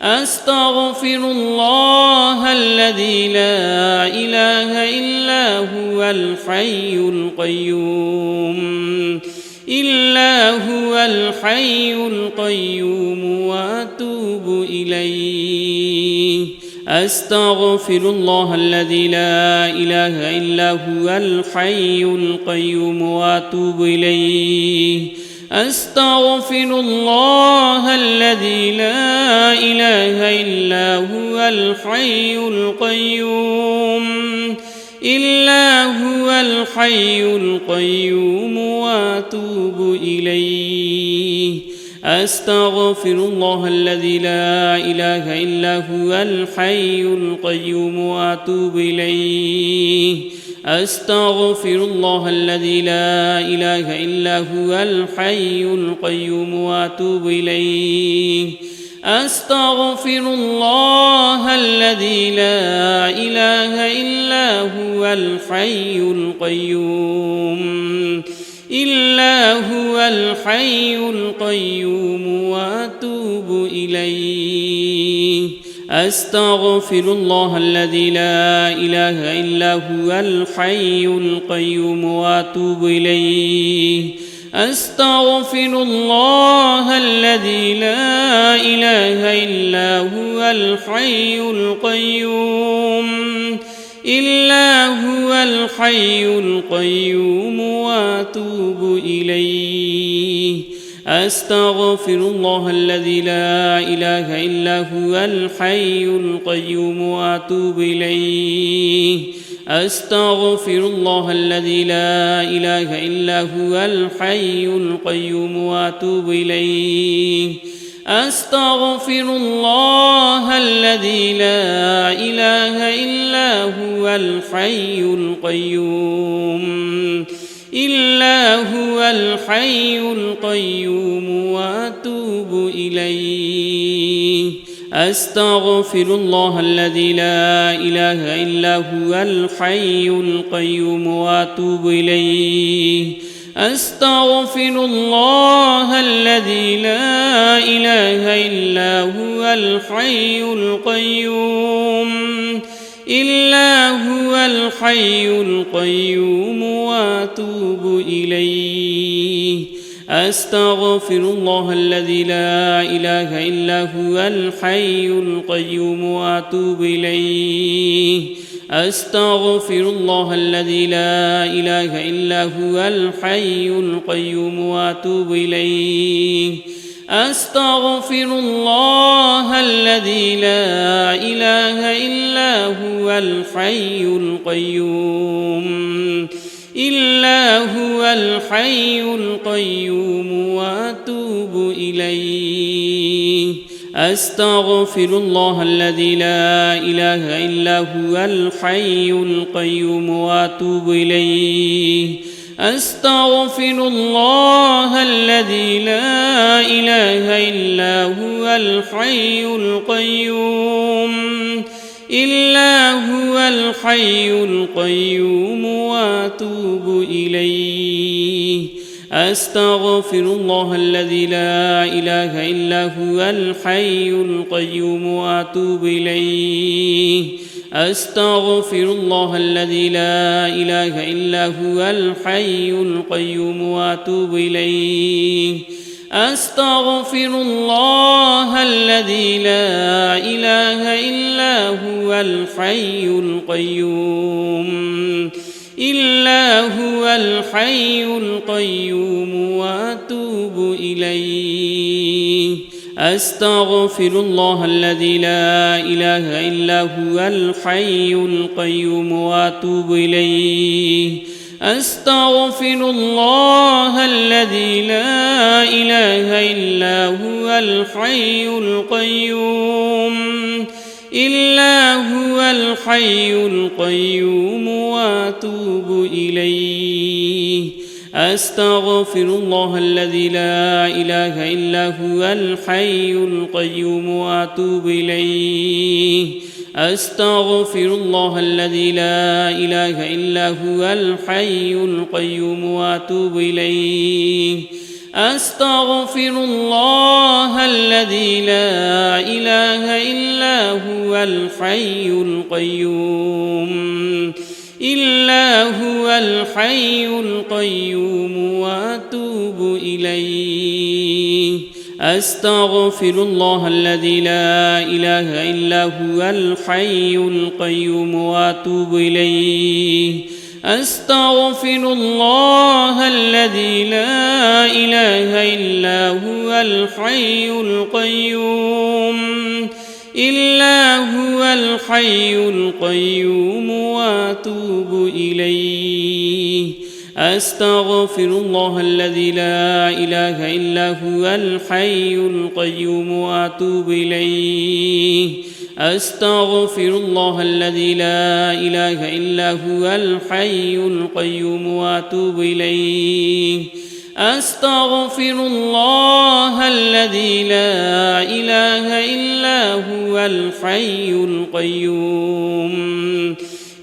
أستغفر الله الذي لا إله إلا هو الحي القيوم إلا هو الحي القيوم وأتوب إليه. أستغفر الله الذي لا إله إلا هو الحي القيوم وأتوب إليه. أستغفر الله الذي لا إله إلا هو الحي القيوم إلا هو الحي القيوم وأتوب إليه. أستغفر الله الذي لا إله إلا هو الحي القيوم وأتوب إليه. أستغفر الله الذي لا إله إلا هو الحي القيوم وأتوب إليه. أستغفر الله الذي لا إله إلا هو الحي القيوم إلا هو الحي القيوم وأتوب إليه. أستغفر الله الذي لا إله إلا هو الحي القيوم وأتوب إليه. أستغفر الله الذي لا إله إلا هو الحي القيوم إلا هو الحي القيوم وأتوب إليه. أستغفر الله الذي لا إله إلا هو الحي القيوم وأتوب إليه. أستغفر الله الذي لا إله إلا هو الحي القيوم وأتوب إليه. أستغفر الله الذي لا إله إلا هو الحي القيوم إلا هو الحي القيوم وأتوب إليه. أستغفر الله الذي لا إله إلا هو الحي القيوم وأتوب إليه. أستغفر الله الذي لا إله إلا هو الحي القيوم إلا هو الحي القيوم وأتوب إليه. أستغفر الله الذي لا إله إلا هو الحي القيوم وأتوب إليه. أستغفر الله الذي لا إله إلا هو الحي القيوم وأتوب إليه. أستغفر الله الذي لا إله إلا هو الحي القيوم إلا هو الحي القيوم وأتوب إليه. أستغفر الله الذي لا إله إلا هو الحي القيوم وأتوب إليه. أستغفر الله الذي لا إله إلا هو الحي القيوم إلا هو الحي القيوم وأتوب إليه. أستغفر الله الذي لا إله إلا هو الحي القيوم وأتوب إليه. أستغفر الله الذي لا إله إلا هو الحي القيوم وأتوب إليه. أستغفر الله الذي لا إله إلا هو الحي القيوم إلا هو الحي القيوم وأتوب إليه. أستغفر الله الذي لا إله إلا هو الحي القيوم وأتوب إليه. أستغفر الله الذي لا إله إلا هو الحي القيوم إلا هو الحي القيوم وأتوب إليه أستغفر الله الذي لا إله إلا هو الحي القيوم وأتوب إليه أستغفر الله الذي لا إله إلا هو الحي القيوم وأتوب إليه أستغفر الله الذي لا إله إلا هو الحي القيوم إلا هو الحي القيوم وأتوب إليه أستغفر الله الذي لا إله إلا هو الحي القيوم وأتوب إليه أستغفر الله الذي لا إله إلا هو الحي القيوم إلا هو الحي القيوم وأتوب إليه أستغفر الله الذي لا إله إلا هو الحي القيوم وأتوب إليه أستغفر الله الذي لا إله إلا هو الحي القيوم وأتوب إليه أستغفر الله الذي لا إله إلا هو الحي القيوم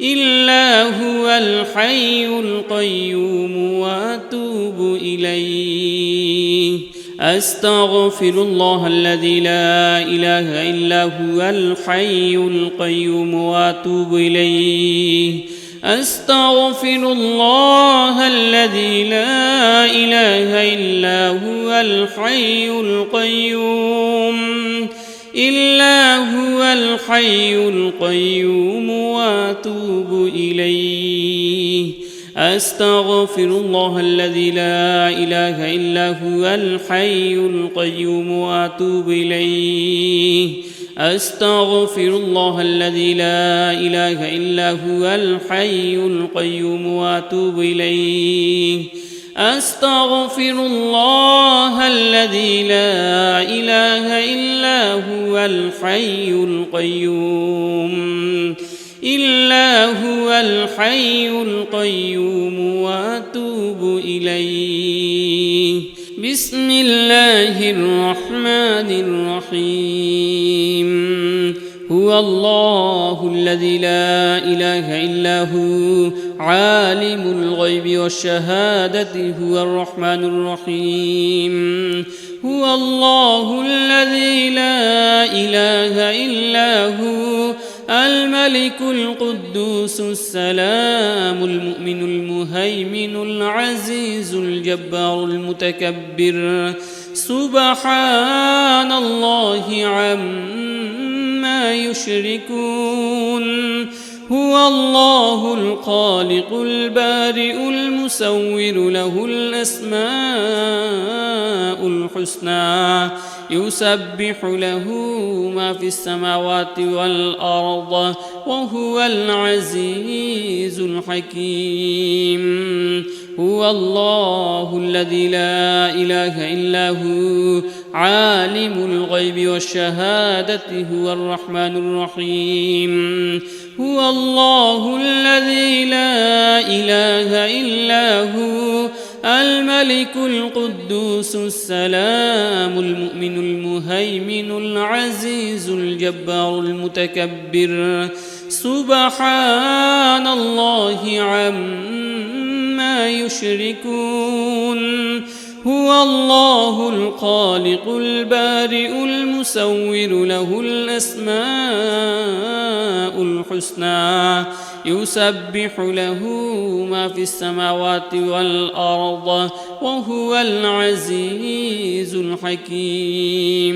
إلا هو الحي القيوم وأتوب إليه أستغفر الله الذي لا إله إلا هو الحي القيوم وأتوب إليه أستغفر الله الذي لا إله إلا هو الحي القيوم إلا هو الحي القيوم وأتوب إليه أستغفر الله الذي لا إله إلا هو الحي القيوم وأتوب إليه أستغفر الله الذي لا إله إلا هو الحي القيوم وأتوب إليه أستغفر الله الذي لا إله إلا هو الحي القيوم إلا هو الحي القيوم وأتوب إليه بسم الله الرحمن الرحيم هو الله الذي لا إله إلا هو عالم الغيب والشهادة هو الرحمن الرحيم هو الله الذي لا إله إلا هو الملك القدوس السلام المؤمن المهيمن العزيز الجبار المتكبر سبحان الله عما يشركون هو الله الخالق البارئ المصور له الأسماء الحسنى يسبح له ما في السماوات والأرض وهو العزيز الحكيم هو الله الذي لا إله إلا هو عالم الغيب والشهادة هو الرحمن الرحيم هو الله الذي لا إله إلا هو الملك القدوس السلام المؤمن المهيمن العزيز الجبار المتكبر سبحان الله عما يشركون هو الله الخالق البارئ المصور له الأسماء الحسنى يسبح له ما في السماوات والأرض وهو العزيز الحكيم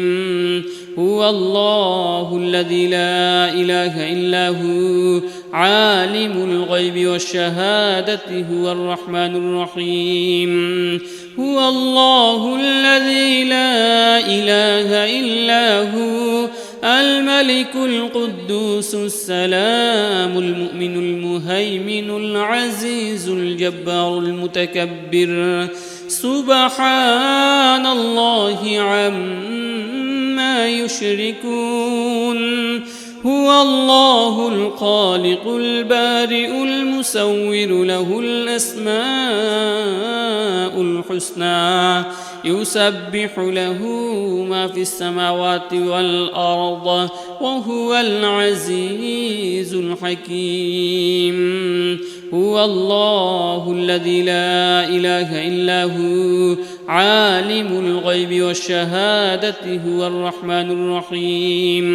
هو الله الذي لا إله إلا هو عالم الغيب والشهادة هو الرحمن الرحيم هو الله الذي لا إله إلا هو الملك القدوس السلام المؤمن المهيمن العزيز الجبار المتكبر سبحان الله عما يشركون هو الله الخالق البارئ المصور له الأسماء الحسنى يسبح له ما في السماوات والأرض وهو العزيز الحكيم هو الله الذي لا إله إلا هو عالم الغيب والشهادة هو الرحمن الرحيم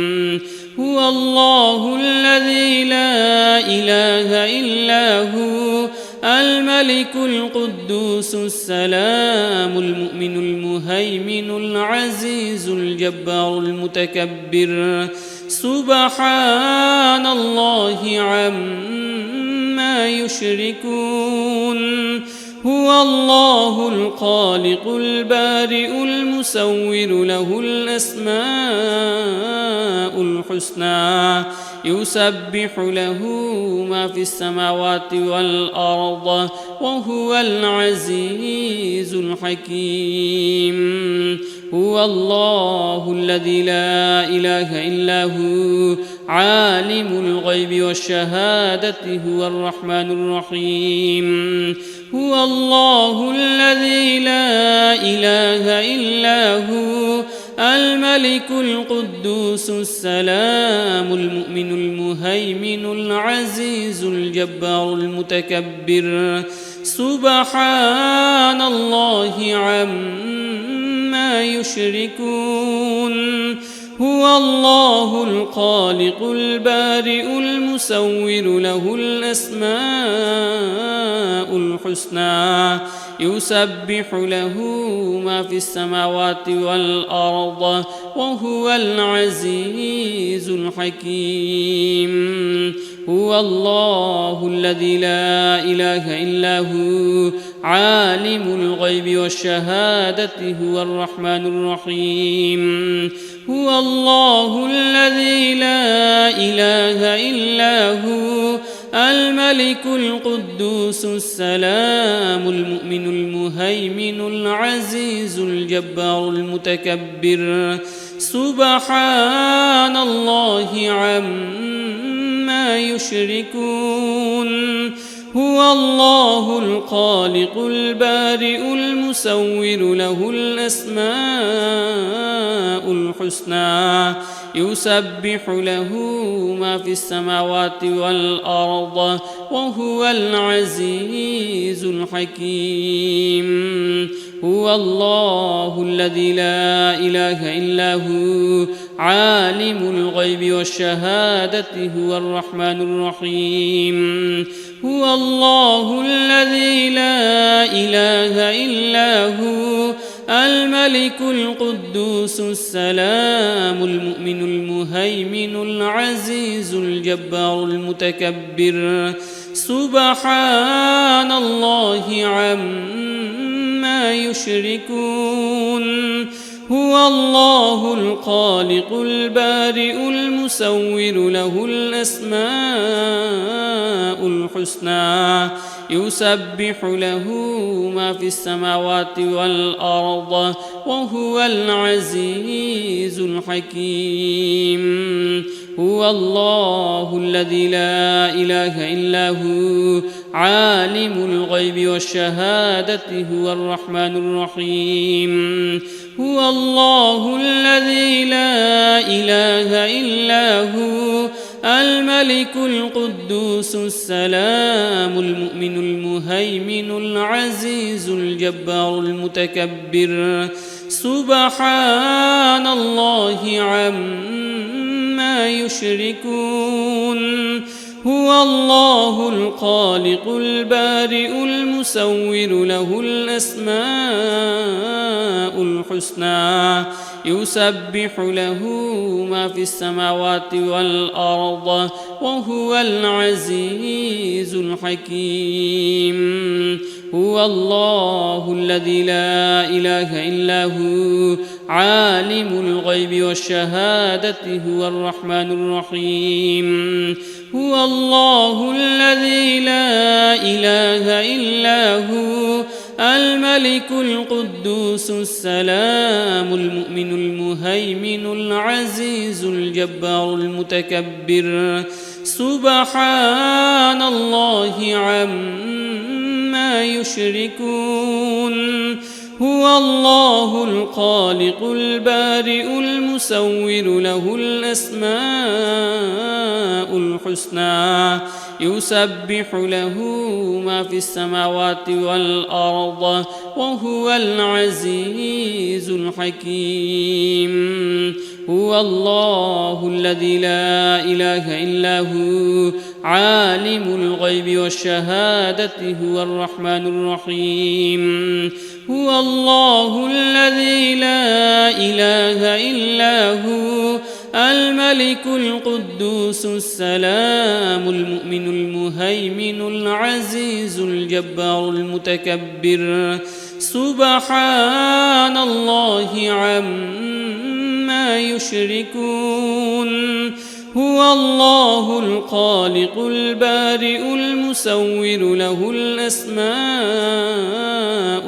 هو الله الذي لا إله إلا هو الملك القدوس السلام المؤمن المهيمن العزيز الجبار المتكبر سبحان الله عما يشركون هو الله الخالق البارئ المصور له الأسماء الحسنى يسبح له ما في السماوات والأرض وهو العزيز الحكيم هو الله الذي لا إله إلا هو عالم الغيب والشهادة هو الرحمن الرحيم هو الله الذي لا إله إلا هو الملك القدوس السلام المؤمن المهيمن العزيز الجبار المتكبر سبحان الله عما يشركون هو الله الخالق البارئ المصور له الأسماء الحسنى يسبح له ما في السماوات والأرض وهو العزيز الحكيم هو الله الذي لا إله إلا هو عالم الغيب والشهادة هو الرحمن الرحيم هو الله الذي لا إله إلا هو الملك القدوس السلام المؤمن المهيمن العزيز الجبار المتكبر سبحان الله عما يشركون هو الله الخالق البارئ المصور له الأسماء الحسنى يسبح له ما في السماوات والأرض وهو العزيز الحكيم هو الله الذي لا إله إلا هو عالم الغيب والشهادة هو الرحمن الرحيم هو الله الذي لا إله إلا هو الملك القدوس السلام المؤمن المهيمن العزيز الجبار المتكبر سبحان الله عما يشركون هو الله الخالق البارئ المصور له الأسماء الحسنى يسبح له ما في السماوات والأرض وهو العزيز الحكيم هو الله الذي لا إله إلا هو عالم الغيب والشهادة هو الرحمن الرحيم هو الله الذي لا إله إلا هو الملك القدوس السلام المؤمن المهيمن العزيز الجبار المتكبر سبحان الله عما يشركون هو الله الخالق البارئ المصور له الأسماء الحسنى يسبح له ما في السماوات والأرض وهو العزيز الحكيم هو الله الذي لا إله إلا هو عالم الغيب والشهادة هو الرحمن الرحيم هو الله الذي لا إله إلا هو الملك القدوس السلام المؤمن المهيمن العزيز الجبار المتكبر سبحان الله عما يشركون هو الله الخالق البارئ المصور له الأسماء الحسنى يسبح له ما في السماوات والأرض وهو العزيز الحكيم هو الله الذي لا إله إلا هو عالم الغيب والشهادة هو الرحمن الرحيم هو الله الذي لا إله إلا هو الملك القدوس السلام المؤمن المهيمن العزيز الجبار المتكبر سبحان الله عما يشركون هو الله الخالق البارئ المصور له الأسماء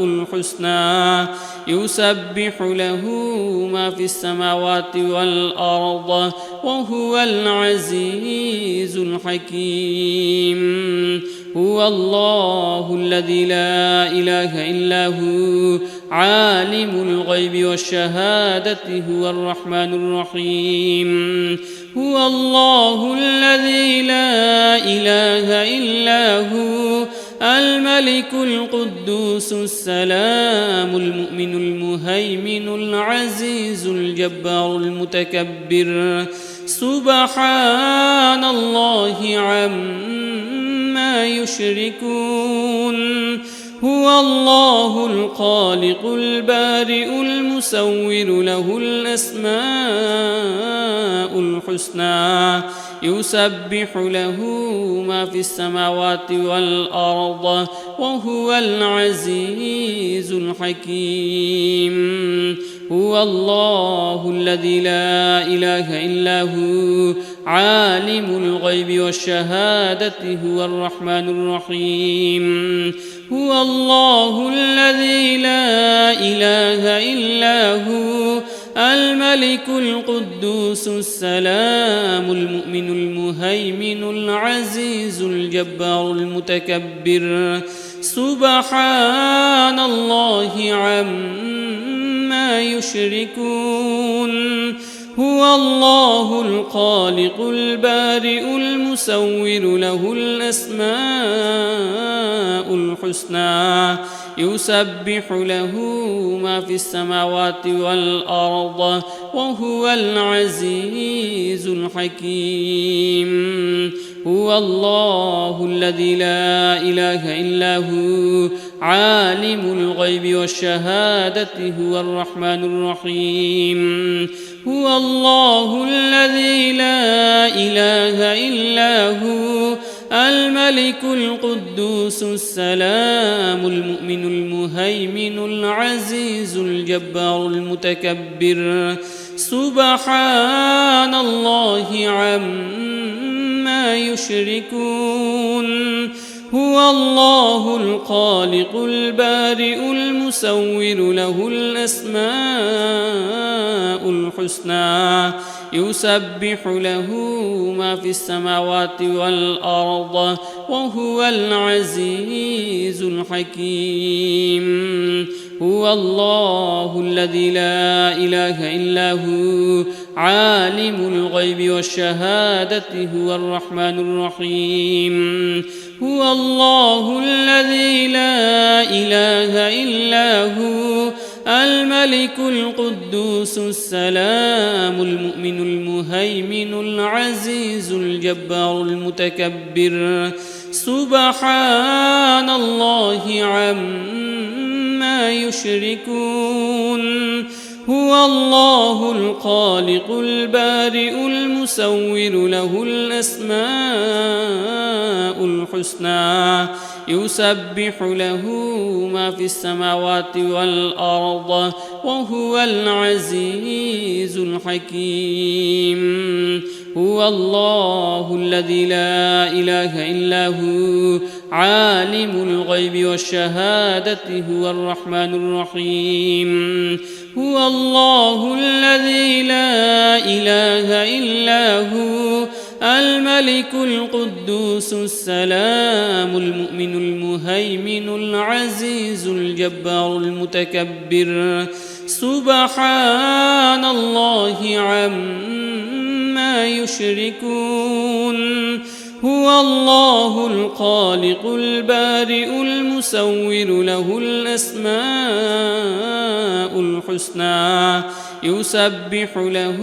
الحسنى يسبح له ما في السماوات والأرض وهو العزيز الحكيم هو الله الذي لا إله إلا هو عالم الغيب والشهادة هو الرحمن الرحيم هو الله الذي لا إله إلا هو الملك القدوس السلام المؤمن المهيمن العزيز الجبار المتكبر سبحان الله عما يشركون هو الله الخالق البارئ المصور له الأسماء الحسنى يسبح له ما في السماوات والأرض وهو العزيز الحكيم هو الله الذي لا إله إلا هو عالم الغيب والشهادة هو الرحمن الرحيم هو الله الذي لا إله إلا هو الملك القدوس السلام المؤمن المهيمن العزيز الجبار المتكبر سبحان الله عما يشركون هو الله الخالق البارئ المصور له الأسماء الحسنى يسبح له ما في السماوات والأرض وهو العزيز الحكيم هو الله الذي لا إله إلا هو عالم الغيب والشهادة هو الرحمن الرحيم هو الله الذي لا إله إلا هو الملك القدوس السلام المؤمن المهيمن العزيز الجبار المتكبر سبحان الله عما يشركون هو الله الخالق البارئ المصور له الأسماء الحسنى يسبح له ما في السماوات والأرض وهو العزيز الحكيم هو الله الذي لا إله إلا هو عالم الغيب والشهادة هو الرحمن الرحيم هو الله الذي لا إله إلا هو الملك القدوس السلام المؤمن المهيمن العزيز الجبار المتكبر سبحان الله عما يشركون هو الله الخالق البارئ المصور له الأسماء الحسنى يسبح له ما في السماوات والأرض وهو العزيز الحكيم هو الله الذي لا إله إلا هو عالم الغيب والشهادة هو الرحمن الرحيم هو الله الذي لا إله إلا هو الملك القدوس السلام المؤمن المهيمن العزيز الجبار المتكبر سبحان الله عما يشركون هو الله الخالق البارئ المصور له الأسماء الحسنى يسبح له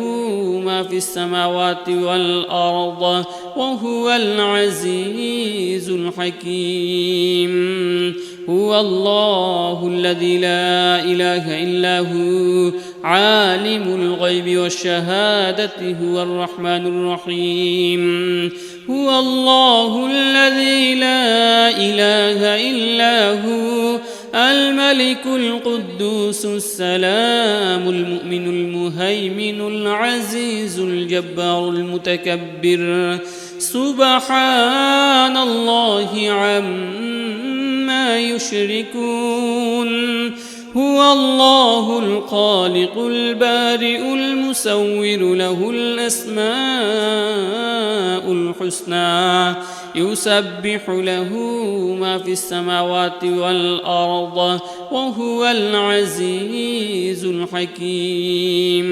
ما في السماوات والأرض وهو العزيز الحكيم هو الله الذي لا إله إلا هو عالم الغيب والشهادة هو الرحمن الرحيم هو الله الذي لا إله إلا هو الملك القدوس السلام المؤمن المهيمن العزيز الجبار المتكبر سبحان الله عما يشركون هو الله الخالق البارئ المصور له الأسماء الحسنى يسبح له ما في السماوات والأرض وهو العزيز الحكيم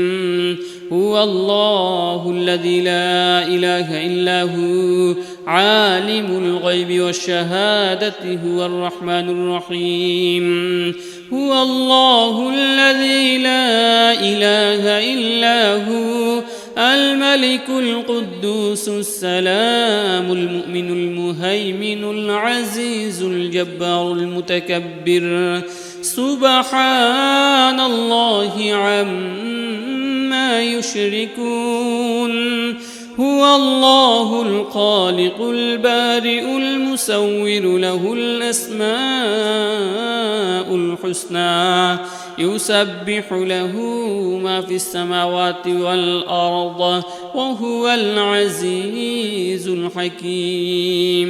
هو الله الذي لا إله إلا هو عالم الغيب والشهادة هو الرحمن الرحيم هو الله الذي لا إله إلا هو الملك القدوس السلام المؤمن المهيمن العزيز الجبار المتكبر سبحان الله عما يشركون هو الله الخالق البارئ المصور له الأسماء الحسنى يسبح له ما في السماوات والأرض وهو العزيز الحكيم